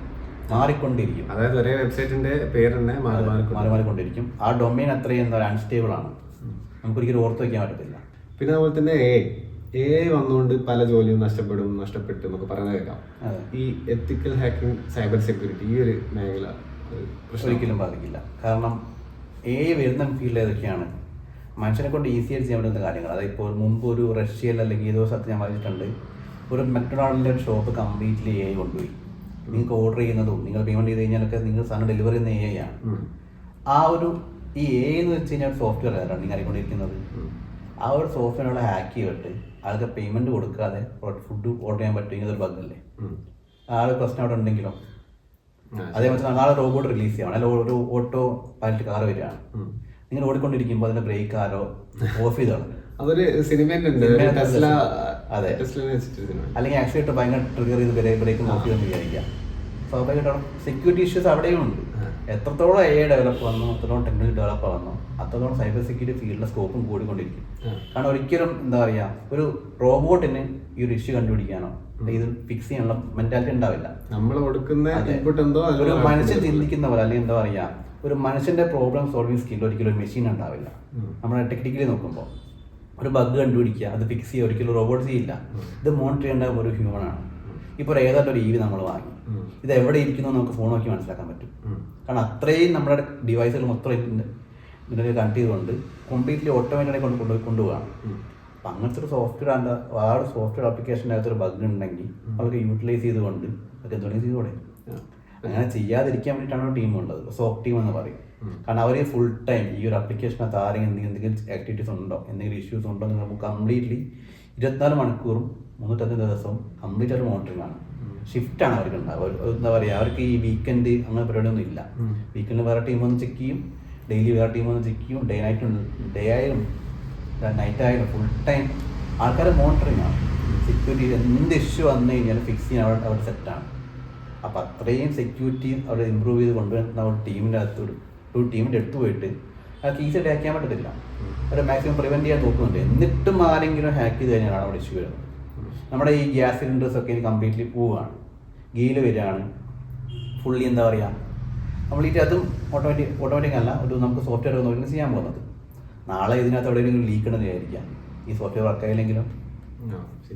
മാറിക്കൊണ്ടിരിക്കും. അതായത് ഒരേ വെബ്സൈറ്റിന്റെ പേര് തന്നെ മാറിക്കൊണ്ടിരിക്കും. ആ ഡൊമൈൻ അത്രയും എന്താ അൺസ്റ്റേബിൾ ആണ്, നമുക്കൊരിക്കലും ഓർത്ത് വയ്ക്കാൻ പറ്റത്തില്ല. പിന്നെ അതുപോലെ തന്നെ AI വന്നുകൊണ്ട് പല ജോലിയും നഷ്ടപ്പെട്ടു എന്നൊക്കെ പറയുന്നത് കേൾക്കാം. ഈ എത്തിക്കൽ ഹാക്കിംഗ്, സൈബർ സെക്യൂരിറ്റി, ഈ ഒരു മേഖല ഒരിക്കലും ബാധിക്കില്ല. കാരണം AI വരുന്ന ഫീൽഡ് ഏതൊക്കെയാണ് മനുഷ്യനെ കൊണ്ട് ഈസി ആയിട്ട് ചെയ്യാൻ പറ്റുന്ന കാര്യങ്ങൾ. അതായത് ഇപ്പോൾ മുമ്പ് ഒരു റഷ്യയിൽ അല്ലെങ്കിൽ ഏതോ സ്ഥലത്ത് ഞാൻ വായിച്ചിട്ടുണ്ട്, ഒരു മെക്ഡൊണാൾഡിൻ്റെ ഒരു ഷോപ്പ് കംപ്ലീറ്റ്ലി AI കൊണ്ടുപോയി. നിങ്ങൾക്ക് ഓർഡർ ചെയ്യുന്നതും നിങ്ങൾ പേയ്മെൻറ്റ് ചെയ്ത് കഴിഞ്ഞാലൊക്കെ നിങ്ങൾ സാധനം ഡെലിവറി ചെയ്യുന്ന AI ആണ്. ആ ഒരു ഈ AI എന്ന് വെച്ച് കഴിഞ്ഞാൽ ഒരു സോഫ്റ്റ്വെയർ റണ്ണിങ് ആയിക്കൊണ്ടിരിക്കുന്നത്. ആ ഒരു സോഫ്റ്റ്വെയറുകളെ ഹാക്ക് ചെയ്തിട്ട് ആൾക്ക് പേയ്മെൻറ്റ് കൊടുക്കാതെ ഫുഡ് ഓർഡർ ചെയ്യാൻ പറ്റുമെങ്കിൽ അതൊരു ബഗ്ഗല്ലേ. ആ ഒരു പ്രശ്നം അവിടെ ഉണ്ടെങ്കിലോ. അതേപോലെ നാളെ റോബോട്ട് റിലീസ് ചെയ്യണം, അല്ലെങ്കിൽ ഒരു ഓട്ടോ പൈലറ്റ് കാർ വരികയാണ്, നിങ്ങൾ ഓടിക്കൊണ്ടിരിക്കുമ്പോൾ അതിന്റെ ബ്രേക്ക് ആരോ ഓഫ് ചെയ്ത് കളഞ്ഞു. അതൊരു അതെ, അല്ലെങ്കിൽ ആക്സിഡന്റ് ഭയങ്കര ട്രിഗർ ചെയ്ത് ബ്രേക്ക് ഓഫ് ചെയ്തെന്ന് വിചാരിക്കാം. സ്വാഭാവികമായിട്ടും സെക്യൂരിറ്റി ഇഷ്യൂസ് അവിടെയും ഉണ്ട്. എത്രത്തോളം AI ഡെവലപ്പ് വന്നു, എത്രത്തോളം ടെക്നോളജി ഡെവലപ്പ് വന്നു, അത്രത്തോളം സൈബർ സെക്യൂരിറ്റി ഫീൽഡിലെ സ്കോപ്പും കൂടിക്കൊണ്ടിരിക്കും. കാരണം ഒരിക്കലും എന്താ പറയുക, ഒരു റോബോട്ടിന് ഈ ഒരു ഇഷ്യൂ കണ്ടുപിടിക്കാനോ ഇത് ഫിക്സ് ചെയ്യാനുള്ള മെന്റാലിറ്റി ഉണ്ടാവില്ല. നമ്മൾ കൊടുക്കുന്ന ഒരു മനുഷ്യൻ ചിന്തിക്കുന്ന പോലെ, അല്ലെങ്കിൽ എന്താ പറയുക, ഒരു മനുഷ്യന്റെ പ്രോബ്ലം സോൾവിങ് സ്കിൽ ഒരിക്കലും ഒരു മെഷീൻ ഉണ്ടാവില്ല. നമ്മൾ ടെക്നിക്കലി നോക്കുമ്പോൾ ഒരു ബഗ് കണ്ടുപിടിക്കുക, അത് ഫിക്സ് ചെയ്യുക ഒരിക്കലും റോബോട്ട് ചെയ്യില്ല. ഇത് മോണിറ്റർ ചെയ്യേണ്ട ഒരു ഹ്യൂമൺ ആണ്. ഇപ്പോൾ ഏതാണ്ട് ഒരു EV നമ്മൾ വാങ്ങി, ഇത് എവിടെ ഇരിക്കുന്നു നമുക്ക് ഫോൺ നോക്കി മനസ്സിലാക്കാൻ പറ്റും. കാരണം അത്രയും നമ്മുടെ ഡിവൈസുകൾ മൊത്തം ഇതിനൊക്കെ കണക്ട് ചെയ്തുകൊണ്ട് കംപ്ലീറ്റ്ലി ഓട്ടോമാറ്റിക്കായി കൊണ്ടുപോകാം. അപ്പം അങ്ങനത്തെ ഒരു സോഫ്റ്റ്വെയർ ആ ഒരു സോഫ്റ്റ്വെയർ ആപ്ലിക്കേഷൻ്റെ അകത്തൊരു ബഗ് ഉണ്ടെങ്കിൽ അവർക്ക് യൂട്ടിലൈസ് ചെയ്തുകൊണ്ട് അതൊക്കെ എന്തുകൊണ്ട് ചെയ്തുകൂടെ? അങ്ങനെ ചെയ്യാതിരിക്കാൻ വേണ്ടിയിട്ടാണ് ടീം ഉള്ളത്, സോഫ്റ്റ് ടീം എന്ന് പറയും. കാരണം അവർ ഫുൾ ടൈം ഈ ഒരു ആപ്ലിക്കേഷനകത്ത് ആരെങ്കിലും എന്തെങ്കിലും ആക്ടിവിറ്റീസ് ഉണ്ടോ, എന്തെങ്കിലും ഇഷ്യൂസ് ഉണ്ടോ എന്ന് നമുക്ക് കംപ്ലീറ്റ്ലി 24 മണിക്കൂറും 365 ദിവസവും കംപ്ലീറ്റ് ഒരു മോണിറ്ററിംഗ് ആണ്. ഷിഫ്റ്റാണ് അവർക്ക് ഉണ്ടാവുക. എന്താ പറയുക, അവർക്ക് ഈ വീക്കെൻഡ് അങ്ങനെ പരിപാടിയൊന്നും ഇല്ല. വീക്കെൻഡിൽ വേറെ ടീം വന്ന് ചെക്ക് ചെയ്യും, ഡെയിലി വേറെ ടീം വന്ന് ചെക്ക് ചെയ്യും, ഡേ ആയാലും നൈറ്റ് ആയാലും ഫുൾ ടൈം ആൾക്കാർ മോണിറ്ററിംഗ് ആണ്. സെക്യൂരിറ്റി എന്ത് ഇഷ്യൂ വന്നു കഴിഞ്ഞാൽ ഫിക്സ് ചെയ്യാൻ അവിടെ സെറ്റാണ്. അപ്പോൾ അത്രയും സെക്യൂരിറ്റി അവിടെ ഇമ്പ്രൂവ് ചെയ്ത് കൊണ്ടുവരുന്ന ഒരു ടീമിൻ്റെ അകത്ത് ഒരു ടീമിൻ്റെ അടുത്ത് പോയിട്ട് അവർക്ക് ഈസിയായിട്ട് ഹാക്ക് ചെയ്യാൻ പറ്റത്തില്ല. അവർ മാക്സിമം പ്രിവെൻറ്റ് ചെയ്യാൻ നോക്കുന്നുണ്ട്. എന്നിട്ടും ആരെങ്കിലും ഹാക്ക് ചെയ്ത് കഴിഞ്ഞാൽ അവിടെ ഇഷ്യൂ വരുന്നത്. നമ്മുടെ ഈ ഗ്യാസ് സിലിണ്ടേഴ്സൊക്കെ ഇനി കംപ്ലീറ്റ്ലി പോവുകയാണ്, ഗീല് വരികയാണ് ഫുള്ളി. എന്താ പറയുക, കംപ്ലീറ്റ് അതും ഓട്ടോമാറ്റിക് അല്ല, ഒരു നമുക്ക് സോഫ്റ്റ്വെയർ ഒന്നും ചെയ്യാൻ പോകുന്നത്. നാളെ ഇതിനകത്ത് എവിടെയെങ്കിലും ലീക്ക് ഉണ്ടെന്ന് വിചാരിക്കാം, ഈ സോഫ്റ്റ്വെയർ വർക്കായില്ലെങ്കിലും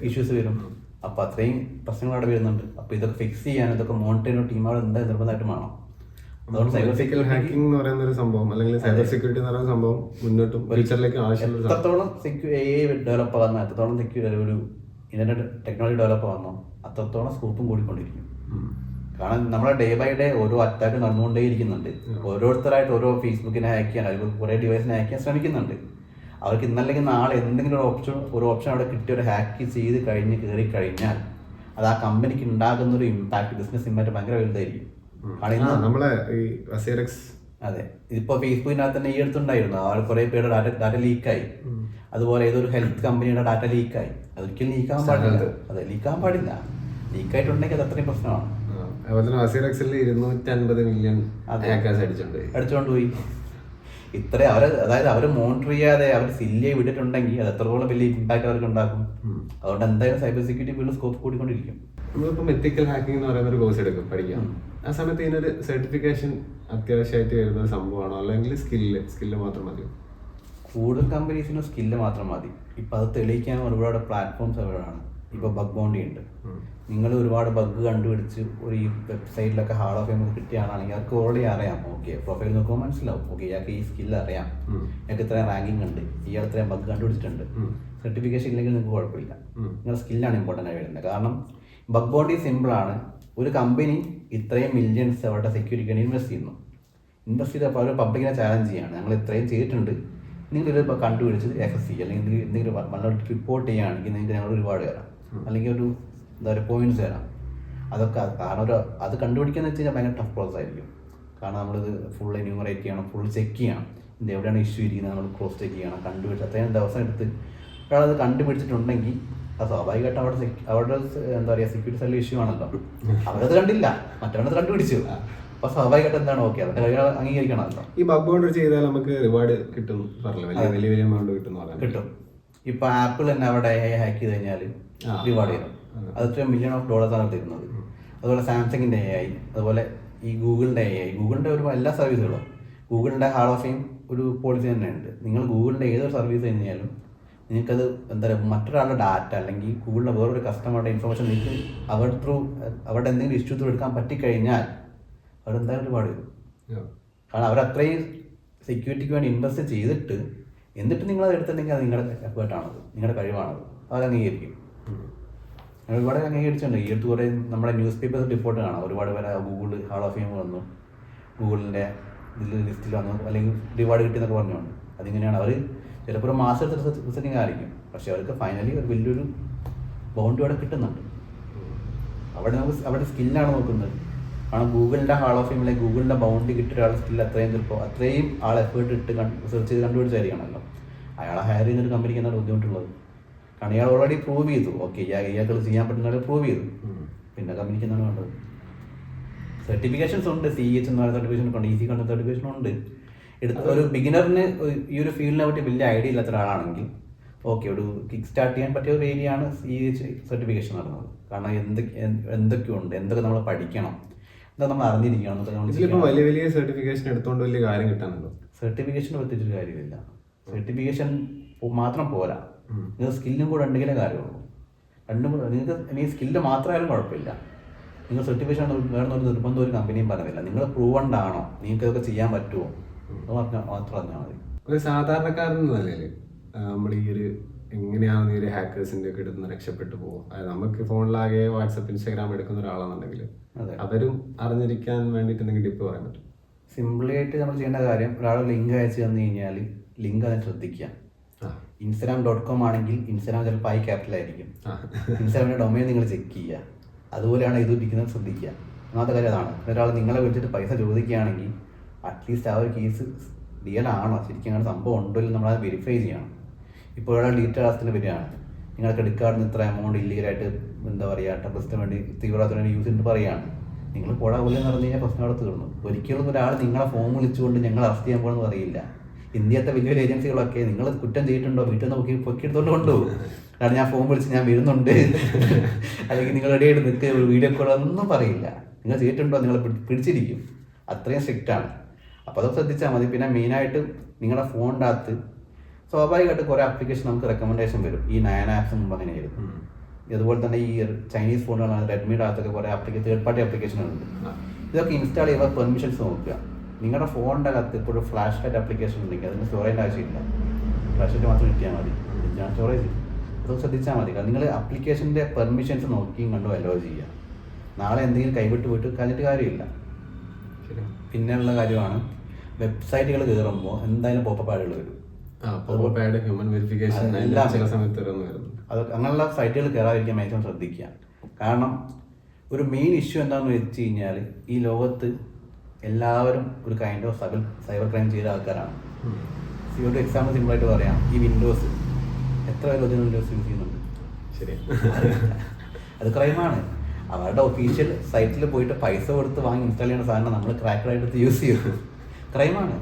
ഇഷ്യൂസ് വരും. അപ്പോൾ അത്രയും പ്രശ്നങ്ങൾ അവിടെ വരുന്നുണ്ട്. അപ്പോൾ ഇതൊക്കെ ഫിക്സ് ചെയ്യാൻ ഇതൊക്കെ മോണിറ്ററിംഗ് ടീം അവിടെ എന്താ നിർബന്ധമായിട്ടും വേണം. അതുകൊണ്ട് സൈബർ സെക്യൂരിറ്റി ഹാക്കിംഗ് എന്ന് പറയുന്ന ഒരു സംഭവം, അല്ലെങ്കിൽ സൈബർ സെക്യൂരിറ്റി എന്ന് പറയുന്ന സംഭവം മുന്നോട്ടും ഫ്യൂച്ചറിലേക്ക് ആവശ്യമുള്ള എത്രത്തോളം AI ഡെവലപ്പ് ആകുന്ന, എത്രത്തോളം ഒരു ഇന്റർനെറ്റ് ടെക്നോളജി ഡെവലപ്പ് ആകുന്നോ അത്രത്തോളം സ്കോപ്പും കൂടിക്കൊണ്ടിരിക്കും. കാരണം നമ്മളെ ഡേ ബൈ ഡേ ഓരോ അറ്റാക്ക് നടന്നുകൊണ്ടേയിരിക്കുന്നുണ്ട്. ഓരോരുത്തരായിട്ട് ഓരോ ഫേസ്ബുക്കിനെ ഹാക്ക് ചെയ്യാൻ, അല്ലെങ്കിൽ കുറേ ഡിവൈസിനെ ഹാക്ക് ചെയ്യാൻ ശ്രമിക്കുന്നുണ്ട്. അവർക്ക് ഇന്നല്ലെങ്കിൽ നാളെ എന്തെങ്കിലും ഒരു ഓപ്ഷൻ അവിടെ കിട്ടി ഒരു ഹാക്ക് ചെയ്ത് കയറി കഴിഞ്ഞാൽ അത് ആ കമ്പനിക്ക് ഉണ്ടാകുന്ന ഒരു ഇമ്പാക്ട്, ബിസിനസ് ഇമ്പാക്ട് ഭയങ്കര വലുതായിരിക്കും. അതെ, ഇതിപ്പോൾ ഫേസ്ബുക്കിനകത്ത് തന്നെ ഈ അടുത്തുണ്ടായിരുന്നു, അവർ കുറേ പേരുടെ ഡാറ്റ ലീക്കായി. അതുപോലെ ഏതൊരു ഹെൽത്ത് കമ്പനിയുടെ ഡാറ്റ ലീക്കായി. അതൊരിക്കലും ലീക്കാൻ പാടില്ല. അതെ, ലീക്കാൻ പാടില്ല. ലീക്കായിട്ടുണ്ടെങ്കിൽ അത് അത്രയും പ്രശ്നമാണ്. അടിച്ചുകൊണ്ട് പോയി. അതായത് അവർ മോണിറ്റർ ചെയ്യാതെ അവർ സില്ലിയെ വിട്ടിട്ടുണ്ടെങ്കിൽ അത് എത്രത്തോളം വലിയ ഇമ്പാക്ട് അവർക്ക് ഉണ്ടാക്കും. അതുകൊണ്ട് എന്തായാലും സൈബർ സെക്യൂരിറ്റി വീണ്ടും സ്കോപ്പ് കൂടിക്കൊണ്ടിരിക്കും. നമ്മളിപ്പോൾ എത്തിക്കൽ ഹാക്കിംഗ് എന്ന് പറയുന്ന ഒരു കോഴ്സ് എടുക്കും, പഠിക്കാം. ആ സമയത്ത് ഇതിനൊരു സർട്ടിഫിക്കേഷൻ അത്യാവശ്യമായിട്ട് വരുന്ന ഒരു സംഭവമാണോ, അല്ലെങ്കിൽ സ്കില്ല് മാത്രം മതിയോ? കൂടുതൽ കമ്പനീസിന് സ്കില്ല് മാത്രം മതി. ഇപ്പം അത് തെളിയിക്കാൻ ഒരുപാട് പ്ലാറ്റ്ഫോംസ് അവരാണ്. ഇപ്പോൾ ബഗ് ബൗണ്ടി ഉണ്ട്. നിങ്ങൾ ഒരുപാട് ബഗ് കണ്ടുപിടിച്ച് ഒരു ഈ വെബ്സൈറ്റിലൊക്കെ ഹാൾ ഓഫ് ഫെയിം കിട്ടിയ ആളാണെങ്കിൽ അവർക്ക് ഓൾറെഡി അറിയാം. ഓക്കെ, പ്രൊഫൈൽ നോക്കുമ്പോൾ മനസ്സിലാവും, ഓക്കെ ഇയാൾക്ക് ഈ സ്കില്ല് അറിയാം, ഇയാൾക്ക് ഇത്രയും റാങ്കിങ് ഉണ്ട്, ഇയാൾ ഇത്രയും ബഗ് കണ്ടുപിടിച്ചിട്ടുണ്ട്. സർട്ടിഫിക്കേഷൻ ഇല്ലെങ്കിൽ നിങ്ങൾക്ക് കുഴപ്പമില്ല. നിങ്ങളുടെ സ്കില്ലാണ് ഇമ്പോർട്ടൻ്റ് ആയി വരുന്നത്. കാരണം ബഗ് ബൗണ്ടി സിമ്പിളാണ്. ഒരു കമ്പനി ഇത്രയും മില്യൺസ് അവരുടെ സെക്യൂരിറ്റിക്ക് ഇൻവെസ്റ്റ് ചെയ്തപ്പോൾ അവർ പബ്ലിക്കിനെ ചാലഞ്ച് ചെയ്യാണ്, ഞങ്ങൾ ഇത്രയും ചെയ്തിട്ടുണ്ട്, നിങ്ങളിത് കണ്ടുപിടിച്ച് ആക്സസ് ചെയ്യുക, അല്ലെങ്കിൽ എന്തെങ്കിലും വളരെ റിപ്പോർട്ട് ചെയ്യുകയാണെങ്കിൽ നിങ്ങൾക്ക് ഞങ്ങൾ ഒരുപാട് തരാം, അല്ലെങ്കിൽ ഒരു എന്താ പറയുക പോയിന്റ്സ് തരാം. അതൊക്കെ കാരണം അത് കണ്ടുപിടിക്കുക എന്ന് വെച്ച് കഴിഞ്ഞാൽ ഭയങ്കര ടഫ് പ്രോസസ് ആയിരിക്കും. കാരണം നമ്മളിത് ഫുൾ എന്യൂമറേറ്റ് ചെയ്യണം, ഫുൾ ചെക്ക് ചെയ്യണം, ഇത് എവിടെയാണ് ഇഷ്യൂ ഇരിക്കുന്നത് നമ്മൾ ക്രോസ് ചെക്ക് ചെയ്യണം, കണ്ടുപിടിച്ച് അത്രയും ദിവസം എടുത്ത് ഒരാളത് കണ്ടുപിടിച്ചിട്ടുണ്ടെങ്കിൽ അത് സ്വാഭാവികമായിട്ട് അവിടെ എന്താ പറയുക സെക്യൂരിറ്റി സെല്ലിൽ ഇഷ്യൂ ആണല്ലോ. അവരത് കണ്ടില്ല, മറ്റവരത് കണ്ടുപിടിച്ചു. അപ്പൊ സ്വാഭാവികമായിട്ട് എന്താണ് ഓക്കെ, അവരുടെ കഴിവ് അംഗീകരിക്കണമല്ലോ. ഈ ബഗ് ബൗണ്ടറി ചെയ്താൽ നമുക്ക് റിവാർഡ് കിട്ടും, വലിയ എമൗണ്ട് കിട്ടും. ഇപ്പൊ ആപ്പിൾ തന്നെ അവിടെ ഹാക്ക് ചെയ്ത് കഴിഞ്ഞാൽ റിവാർഡ് ചെയ്യും. അത് $3 മില്യൺ ആണ് തരുന്നത്. അതുപോലെ സാംസങ്ങിന്റെ AI, അതുപോലെ ഈ ഗൂഗിളിന്റെ AI, ഗൂഗിളിന്റെ ഒരു എല്ലാ സർവീസുകളും, ഗൂഗിളിന്റെ ഹാൾ ഓഫ് ഫെയിം ഒരു പോളിസി തന്നെയുണ്ട്. നിങ്ങൾ ഗൂഗിളിന്റെ ഏതൊരു സർവീസ് കഴിഞ്ഞാലും നിങ്ങൾക്കത് എന്താ പറയുക, മറ്റൊരാളുടെ ഡാറ്റ അല്ലെങ്കിൽ ഗൂഗിളിലെ വേറൊരു കസ്റ്റമറുടെ ഇൻഫർമേഷൻ നിങ്ങൾക്ക് അവരുടെ എന്തെങ്കിലും ഇഷ്യൂ ത്രൂ എടുക്കാൻ പറ്റിക്കഴിഞ്ഞാൽ അവരെന്തായാലും ഒരുപാട് വരും. കാരണം അവരത്രയും സെക്യൂരിറ്റിക്ക് വേണ്ടി ഇൻവെസ്റ്റ് ചെയ്തിട്ട് എന്നിട്ട് നിങ്ങളത് എടുത്തിട്ടുണ്ടെങ്കിൽ അത് നിങ്ങളുടെ എഫേർട്ടാണത്, നിങ്ങളുടെ കഴിവാണത്, അത് അംഗീകരിക്കും. ഒരുപാട് അംഗീകരിച്ചിട്ടുണ്ട്. ഈ അടുത്ത് കുറേ നമ്മുടെ ന്യൂസ് പേപ്പേഴ്സ് റിപ്പോർട്ട് കാണാം, ഒരുപാട് പേരെ ഗൂഗിൾ ഹാൾ ഓഫ് ഫെയിം വന്നു, ഗൂഗിളിൻ്റെ ലിസ്റ്റിൽ വന്നു, അല്ലെങ്കിൽ റിവാർഡ് കിട്ടിയെന്നൊക്കെ പറഞ്ഞുകൊണ്ട്. അതിങ്ങനെയാണ് അവർ ചിലപ്പോൾ ഒരു മാസം എടുത്ത് റിസൾട്ടിങ് ആയിരിക്കും, പക്ഷെ അവർക്ക് ഫൈനലി ഒരു വലിയൊരു ബൗണ്ടി അവിടെ കിട്ടുന്നുണ്ട്. അവിടെ സ്കില്ലാണ് നോക്കുന്നത്. കാരണം ഗൂഗിളിൻ്റെ ഹാൾ ഓഫ് ഫെയിമിലെ ഗൂഗിളിൻ്റെ ബൗണ്ടി കിട്ടിയ ഒരാളുടെ സ്കില്ല് അത്രയും ആൾ എഫേർട്ട് ഇട്ട് റിസർച്ച് ചെയ്ത് കണ്ടുപിടിച്ചായിരിക്കണമല്ലോ. അയാളെ ഹയർ ചെയ്യുന്നൊരു കമ്പനിക്ക് എന്താണ് ബുദ്ധിമുട്ടുള്ളത്? കാരണം ഇയാൾ ഓൾറെഡി പ്രൂവ് ചെയ്തു, ഓക്കെ ഇയാൾക്ക് ചെയ്യാൻ പറ്റുന്ന പ്രൂവ് ചെയ്തു, പിന്നെ കമ്പനിക്ക് എന്താണ് വേണ്ടത്? സർട്ടിഫിക്കേഷൻസ് ഉണ്ട്, CH എന്ന് പറയുന്ന സർട്ടിഫിക്കേഷൻ ഉണ്ട്, EC കണ്ട സർട്ടിഫിക്കേഷൻ ഉണ്ട്. ഒരു ബിഗിനറിന് ഈ ഒരു ഫീൽഡിനെ പറ്റി വലിയ ഐഡിയ ഇല്ലാത്ത ഒരാളാണെങ്കിൽ ഓക്കെ ഒരു കിക്ക് സ്റ്റാർട്ട് ചെയ്യാൻ പറ്റിയ ഒരു ഏരിയയാണ് CH സർട്ടിഫിക്കേഷൻ നടന്നത്. കാരണം എന്തൊക്കെയുണ്ട്, എന്തൊക്കെ നമ്മൾ പഠിക്കണം, എന്താ നമ്മൾ അറിഞ്ഞിരിക്കണം. വലിയ സർട്ടിഫിക്കേഷൻ എടുത്തുകൊണ്ട് വലിയ കാര്യം കിട്ടാനുണ്ടോ? സർട്ടിഫിക്കേഷൻ പ്രത്യേകിച്ചൊരു കാര്യമില്ല. സർട്ടിഫിക്കേഷൻ മാത്രം പോരാ, നിങ്ങൾ സ്കില്ലും കൂടെ ഉണ്ടെങ്കിലേ കാര്യമുള്ളൂ. നിങ്ങൾക്ക് ഇനി സ്കില്ല് മാത്രമായാലും കുഴപ്പമില്ല. നിങ്ങൾ സർട്ടിഫിക്കേഷൻ വേണമെന്നൊരു നിർബന്ധം ഒരു കമ്പനിയും പറയുന്നില്ല. നിങ്ങൾ പ്രൂവൺഡ് ആണോ, നിങ്ങൾക്ക് ഇതൊക്കെ ചെയ്യാൻ പറ്റുമോ അത് മാത്രം പറഞ്ഞാൽ മതി. ഒരു സാധാരണക്കാരൻ എന്ന നിലയിൽ നമ്മൾ ഈ ഒരു എങ്ങനെയാണ് ഈ ഒരു ഹാക്കേഴ്സിൻ്റെ ഒക്കെ എടുത്ത് രക്ഷപ്പെട്ടു പോകും? അതായത് നമുക്ക് ഫോണിലാകെ വാട്സപ്പ് ഇൻസ്റ്റാഗ്രാം എടുക്കുന്ന ഒരാളാണെന്നുണ്ടെങ്കിൽ അവരും അറിഞ്ഞിരിക്കാൻ വേണ്ടിയിട്ട് എന്തെങ്കിലും ടിപ്പ് പറയാൻ പറ്റും? സിമ്പിളായിട്ട് നമ്മൾ ചെയ്യേണ്ട കാര്യം, ഒരാൾ ലിങ്ക് അയച്ചു തന്നു കഴിഞ്ഞാൽ ലിങ്ക് അതിനെ ശ്രദ്ധിക്കുക. Instagram.com ആണെങ്കിൽ ഇൻസ്റ്റാഗ്രാം ചിലപ്പോൾ ക്യാപിറ്റലായിരിക്കും. ഇൻസ്റ്റാഗ്രാമിൻ്റെ ഡൊമൈൻ നിങ്ങൾ ചെക്ക് ചെയ്യുക. അതുപോലെയാണ് ഇത് ഇരിക്കുന്നത് ശ്രദ്ധിക്കുക. ഒന്നാമത്തെ കാര്യം അതാണ്. ഒരാൾ നിങ്ങളെ വിളിച്ചിട്ട് പൈസ ചോദിക്കുകയാണെങ്കിൽ അറ്റ്ലീസ്റ്റ് ആ ഒരു കേസ് റിയൽ ആണോ, ശരിക്കും അങ്ങനെ സംഭവം ഉണ്ടോ ഇല്ല നമ്മളത് വെരിഫൈ ചെയ്യണം. ഇപ്പോൾ ഒരാൾ ഡീറ്റെയിൽ ആസ്തിൽ വരികയാണ്, നിങ്ങൾ ക്രെഡിറ്റ് കാർഡിന് ഇത്ര എമൗണ്ട് ഇല്ലീഗലായിട്ട് എന്താ പറയുക ടെററിസ്റ്റിന് വേണ്ടി തീവ്രവാദത്തിന് വേണ്ടി യൂസ് ചെയ്തിട്ട് പറയുകയാണ്, നിങ്ങൾ പുഴ പോലെ എന്ന് പറഞ്ഞു കഴിഞ്ഞാൽ പ്രശ്നം അവിടെ തീർന്നു. ഒരിക്കലും ഒരാൾ നിങ്ങളെ ഫോൺ വിളിച്ചുകൊണ്ട് ഞങ്ങൾ അറസ്റ്റ് ചെയ്യാൻ പോകുമെന്ന് പറയില്ല. ഇന്ത്യത്തെ വലിയ വലിയ ഏജൻസികളൊക്കെ നിങ്ങൾ കുറ്റം ചെയ്തിട്ടുണ്ടോ വീട്ടിൽ നിന്ന് പൊക്കിയെടുത്തോണ്ട് കൊണ്ടുപോകും. കാരണം ഞാൻ ഫോൺ വിളിച്ച് ഞാൻ വരുന്നുണ്ട് അല്ലെങ്കിൽ നിങ്ങൾ റെഡിയായിട്ട് നിൽക്കുക വീഡിയോ കോൾ ഒന്നും പറയില്ല. നിങ്ങൾ ചെയ്തിട്ടുണ്ടോ നിങ്ങൾ പിടിച്ചിരിക്കും. അത്രയും സ്ട്രിക്റ്റാണ്. അപ്പോൾ അതൊക്കെ ശ്രദ്ധിച്ചാൽ മതി. പിന്നെ മെയിനായിട്ട് നിങ്ങളുടെ ഫോണിൻ്റെ അകത്ത് സ്വാഭാവികമായിട്ട് കുറേ ആപ്ലിക്കേഷൻ നമുക്ക് റെക്കമെൻഡേഷൻ വരും. ഈ 9 ആപ്സ് മുമ്പ് അങ്ങനെയായിരുന്നു. അതുപോലെ തന്നെ ഈ ചൈനീസ് ഫോണുകളാണ് റെഡ്മിയുടെ അകത്തൊക്കെ കുറേ തേർഡ് പാർട്ടി ആപ്ലിക്കേഷനുകളുണ്ട്. ഇതൊക്കെ ഇൻസ്റ്റാൾ ചെയ്യുമ്പോൾ പെർമിഷൻസ് നോക്കുക. നിങ്ങളുടെ ഫോണിൻ്റെ അകത്ത് ഇപ്പോൾ ഒരു ഫ്ലാഷ് ലൈറ്റ് ആപ്ലിക്കേഷൻ ഉണ്ടെങ്കിൽ അതിന് സ്റ്റോറേജിൻ്റെ ആവശ്യമില്ല. ഫ്ലാഷ് ലൈറ്റ് മാത്രം കിട്ടിയാൽ മതി. സ്റ്റോറേജ് അതൊക്കെ ശ്രദ്ധിച്ചാൽ മതി. കാരണം നിങ്ങൾ ആപ്ലിക്കേഷൻ്റെ പെർമിഷൻസ് നോക്കിയും കണ്ടു അലോ ചെയ്യുക. നാളെ എന്തെങ്കിലും കൈവിട്ട് പോയിട്ട് കഴിഞ്ഞിട്ട് കാര്യമില്ല. പിന്നെയുള്ള കാര്യമാണ് വെബ്സൈറ്റുകൾ കയറുമ്പോൾ എന്തായാലും പോപ്പപ്പ് ആഡുകൾ വരും. ഹ്യൂമൻ വെരിഫിക്കേഷൻ എല്ലാം ചില സമയത്ത് അത് അങ്ങനെയുള്ള സൈറ്റുകൾ കയറാതിരിക്കാൻ മാക്സിമം ശ്രദ്ധിക്കുക. കാരണം ഒരു മെയിൻ ഇഷ്യൂ എന്താണെന്ന് വെച്ച് കഴിഞ്ഞാൽ ഈ ലോകത്ത് എല്ലാവരും ഒരു കൈൻഡ് ഓഫ് സൈബർ ക്രൈം ചെയ്ത ആൾക്കാരാണ്. ഒരു എക്സാമ്പിൾ സിമ്പിളായിട്ട് പറയാം. ഈ വിൻഡോസ് എത്ര പേര് ഒറിജിനൽ വിൻഡോസ് യൂസ് ചെയ്യുന്നുണ്ട്? ശരി, അത് ക്രൈമാണ്. അവരുടെ ഒഫീഷ്യൽ സൈറ്റിൽ പോയിട്ട് പൈസ കൊടുത്ത് വാങ്ങി ഇൻസ്റ്റാൾ ചെയ്യുന്ന സാധനം നമ്മൾ ക്രാക്കറായിട്ട് യൂസ് ചെയ്തു, ക്രൈമാണ്.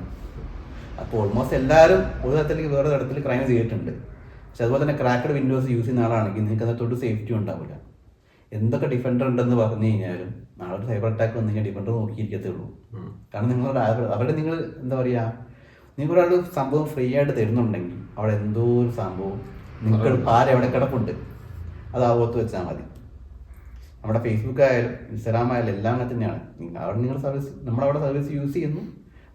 അപ്പോൾ ഓൾമോസ്റ്റ് എല്ലാവരും ഒരു തരത്തിലേക്ക് വേറെ തരത്തിൽ ക്രൈം ചെയ്തിട്ടുണ്ട്. പക്ഷെ അതുപോലെ തന്നെ ക്രാക്കഡ് വിൻഡോസ് യൂസ് ചെയ്യുന്ന ആളാണെങ്കിൽ നിങ്ങൾക്ക് അതിനകത്തോട്ട് സേഫ്റ്റി ഉണ്ടാവില്ല. എന്തൊക്കെ ഡിഫൻഡർ ഉണ്ടെന്ന് പറഞ്ഞു കഴിഞ്ഞാലും നാളെ ഒരു സൈബർ അറ്റാക്ക് വന്നു കഴിഞ്ഞാൽ ഡിഫൻഡർ നോക്കിയിരിക്കത്തേ ഉള്ളൂ. കാരണം അവരുടെ നിങ്ങൾ എന്താ പറയുക, നിങ്ങൾക്ക് ഒരാൾ സംഭവം ഫ്രീ ആയിട്ട് തരുന്നുണ്ടെങ്കിൽ അവിടെ എന്തോ ഒരു സംഭവം നിങ്ങൾക്ക് ആരെവിടെ കിടപ്പുണ്ട് അത് ആ ഓർത്ത് വെച്ചാൽ മതി. നമ്മുടെ ഫേസ്ബുക്ക് ആയാലും ഇൻസ്റ്റാഗ്രാം ആയാലും എല്ലാം അങ്ങനെ തന്നെയാണ്. അവിടെ നിങ്ങൾ സർവീസ് നമ്മളവിടെ സർവീസ് യൂസ് ചെയ്യുന്നു,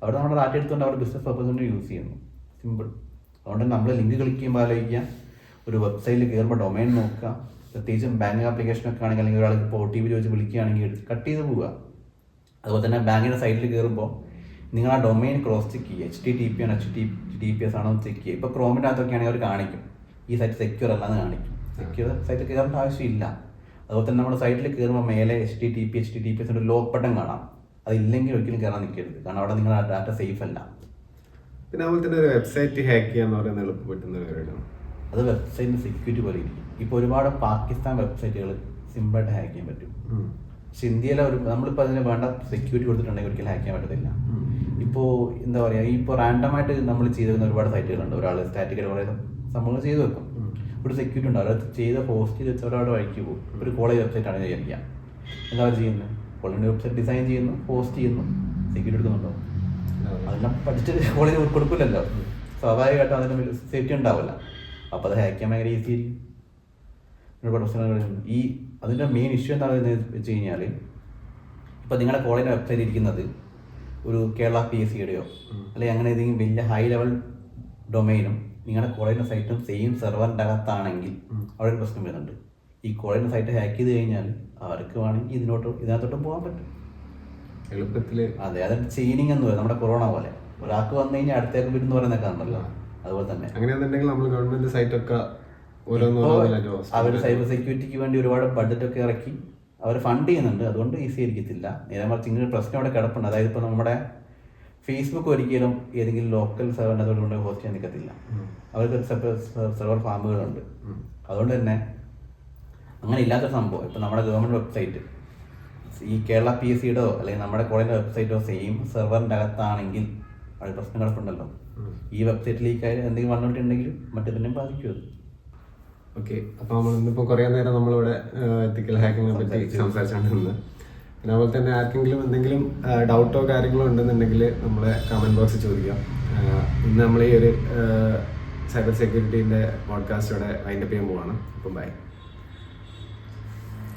അവിടെ നമ്മുടെ ഡാറ്റ എടുത്തുകൊണ്ട് അവിടെ ബിസിനസ് പർപ്പസ് കൊണ്ട് യൂസ് ചെയ്യുന്നു. സിമ്പിൾ. അതുകൊണ്ട് നമ്മൾ ലിങ്ക് ക്ലിക്ക് ചെയ്യുമ്പോൾ ആലോചിക്കുക, ഒരു വെബ്സൈറ്റിൽ കയറുമ്പോൾ ഡൊമൈൻ നോക്കുക. പ്രത്യേകിച്ചും ബാങ്കിങ് ആപ്ലിക്കേഷനൊക്കെ ആണെങ്കിൽ അല്ലെങ്കിൽ ഒരാൾക്ക് ഇപ്പോൾ OTP ചോദിച്ച് വിളിക്കുകയാണെങ്കിൽ കട്ട് ചെയ്ത് പോവുക. അതുപോലെ തന്നെ ബാങ്കിൻ്റെ സൈറ്റിൽ കയറുമ്പോൾ നിങ്ങൾ ആ ഡൊമൈൻ ക്രോസ് ചെക്ക് ചെയ്യുക. HTTP ആണ് HTTPS ആണോ ചെക്ക് ചെയ്യുക. ഇപ്പോൾ ക്രോമിൻ്റെ അകത്തൊക്കെ ആണെങ്കിൽ അവർ കാണിക്കും ഈ സൈറ്റ് സെക്യൂർ അല്ലാന്ന് കാണിക്കും. സെക്യൂർ സൈറ്റിൽ കയറേണ്ട ആവശ്യമില്ല. അതുപോലെ തന്നെ നമ്മുടെ സൈറ്റിൽ കയറുമ്പോൾ മേലെ HTTPS ഒരു ലോക്ക് ബട്ടൺ കാണാം. അതില്ലെങ്കിൽ ഒരിക്കലും കയറാൻ നിൽക്കരുത്. കാരണം അവിടെ നിങ്ങളുടെ ഡാറ്റ സേഫ് അല്ല. പിന്നെ അതുപോലെ തന്നെ ഒരു വെബ്സൈറ്റ് ഹാക്ക് ചെയ്യാന്ന് പറയുന്നത് എളുപ്പം പറ്റുന്ന ഒരു കാര്യമാണ്. അത് വെബ്സൈറ്റിന് സെക്യൂരിറ്റി പോലെ ഇരിക്കും. ഇപ്പോൾ ഒരുപാട് പാകിസ്ഥാൻ വെബ്സൈറ്റുകൾ സിമ്പിളായിട്ട് ഹാക്ക് ചെയ്യാൻ പറ്റും. പക്ഷെ ഇന്ത്യയിലെ നമ്മളിപ്പോൾ അതിന് വേണ്ട സെക്യൂരിറ്റി കൊടുത്തിട്ടുണ്ടെങ്കിൽ ഒരിക്കലും ഹാക്ക് ചെയ്യാൻ പറ്റത്തില്ല. ഇപ്പോൾ എന്താ പറയുക, ഇപ്പോൾ റാൻഡമായിട്ട് നമ്മൾ ചെയ്ത് വെക്കുന്ന ഒരുപാട് സൈറ്റുകളുണ്ട്. ഒരാൾ സ്റ്റാറ്റിക്കൽ കുറേ സംഭവങ്ങൾ ചെയ്ത് വെക്കും. ഒരു സെക്യൂരിറ്റി ഉണ്ട്, അവർ ചെയ്ത് ഹോസ്റ്റ് ചെയ്ത് വെച്ച് ഒരാളുടെ വഴിക്ക് പോകും. ഒരു കോളേജ് വെബ്സൈറ്റാണ് വിചാരിക്കുക. എന്താ അവർ ചെയ്യുന്നത്? കോളേജിൻ്റെ വെബ്സൈറ്റ് ഡിസൈൻ ചെയ്യുന്നു, പോസ്റ്റ് ചെയ്യുന്നു, സെക്യൂരിറ്റി എടുക്കുന്നുണ്ടോ? അതെല്ലാം പഠിച്ചിട്ട് കോളേജ് കൊടുക്കില്ലല്ലോ. സ്വാഭാവികമായിട്ടും അതിന് സേഫ്റ്റി ഉണ്ടാവില്ല. അപ്പോൾ അത് ഹാക്ക് ചെയ്യാൻ ഭയങ്കര ഈസി ആയിരിക്കും. ഒരുപാട് പ്രശ്നങ്ങളുണ്ട്. അതിൻ്റെ മെയിൻ ഇഷ്യൂ എന്താണെന്ന് വെച്ച് കഴിഞ്ഞാൽ, ഇപ്പോൾ നിങ്ങളുടെ കോളേജിൻ്റെ വെബ്സൈറ്റ് ഇരിക്കുന്നത് ഒരു കേരള PSCയുടെയോ അല്ലെങ്കിൽ അങ്ങനെ ഏതെങ്കിലും വലിയ ഹൈ ലെവൽ ഡൊമൈനും നിങ്ങളുടെ കോളേജിൻ്റെ സൈറ്റും സെയിം സെർവറിൻ്റെ അകത്താണെങ്കിൽ അവിടെ ഒരു പ്രശ്നം വരുന്നുണ്ട്. ഈ കോളേജിൻ്റെ സൈറ്റ് ഹാക്ക് ചെയ്ത് കഴിഞ്ഞാൽ അവർക്ക് വേണമെങ്കിൽ ഇതിനകത്തോട്ടും പോകാൻ പറ്റും എളുപ്പത്തിൽ. അതെ, അത് ചെയിനിങ് എന്ന് പറയും. നമ്മുടെ കൊറോണ പോലെ ഒരാൾക്ക് വന്നു കഴിഞ്ഞാൽ അടുത്തേക്ക് വരുന്ന പറയുന്നൊക്കെ ഉണ്ടല്ലോ, അതുപോലെ തന്നെ. അങ്ങനെയാണെന്നുണ്ടെങ്കിൽ നമ്മൾ ഗവൺമെന്റ് സൈറ്റൊക്കെ അവർ സൈബർ സെക്യൂരിറ്റിക്ക് വേണ്ടി ഒരുപാട് ബഡ്ജറ്റൊക്കെ ഇറക്കി അവർ ഫണ്ട് ചെയ്യുന്നുണ്ട്. അതുകൊണ്ട് ഈസി ആയിരിക്കത്തില്ല. നേരെ മറിച്ച് ഇങ്ങനെ പ്രശ്നം അവിടെ കിടപ്പുണ്ട്. അതായത് ഇപ്പോൾ നമ്മുടെ ഫേസ്ബുക്ക് ഒരിക്കലും ഏതെങ്കിലും ലോക്കൽ സെർവറിൻ്റെ അതുകൊണ്ട് ഹോസ്റ്റ് ചെയ്യാൻ നിൽക്കത്തില്ല. അവർക്ക് സെർവർ ഫാമുകളുണ്ട്. അതുകൊണ്ട് തന്നെ അങ്ങനെ ഇല്ലാത്തൊരു സംഭവം ഇപ്പോൾ നമ്മുടെ ഗവൺമെൻറ് വെബ്സൈറ്റ് ഈ കേരള PSCയുടെയോ അല്ലെങ്കിൽ നമ്മുടെ കോളേജിൻ്റെ വെബ്സൈറ്റോ സെയിം സെർവറിൻ്റെ അകത്താണെങ്കിൽ അവിടെ പ്രശ്നം കിടപ്പുണ്ടല്ലോ. ഈ വെബ്സൈറ്റിലേക്ക് എന്തെങ്കിലും വന്നിട്ടുണ്ടെങ്കിൽ മറ്റേതിനെയും ബാധിക്കും. ഓക്കെ, അപ്പോൾ നമ്മൾ ഇന്നിപ്പോൾ കുറേ നേരം നമ്മളിവിടെ എത്തിക്കൽ ഹാക്കിങ്ങിനെ പറ്റി സംസാരിച്ചുകൊണ്ടിരുന്നത്. പിന്നെ അതുപോലെ തന്നെ ആർക്കെങ്കിലും എന്തെങ്കിലും ഡൗട്ടോ കാര്യങ്ങളോ ഉണ്ടെന്നുണ്ടെങ്കിൽ നമ്മളെ കമൻറ്റ് ബോക്സിൽ ചോദിക്കാം. ഇന്ന് നമ്മൾ ഈ ഒരു സൈബർ സെക്യൂരിറ്റീൻ്റെ പോഡ്കാസ്റ്റോടെ വൈൻഡപ്പ് ചെയ്യാൻ പോവാണ്. അപ്പം ബൈ.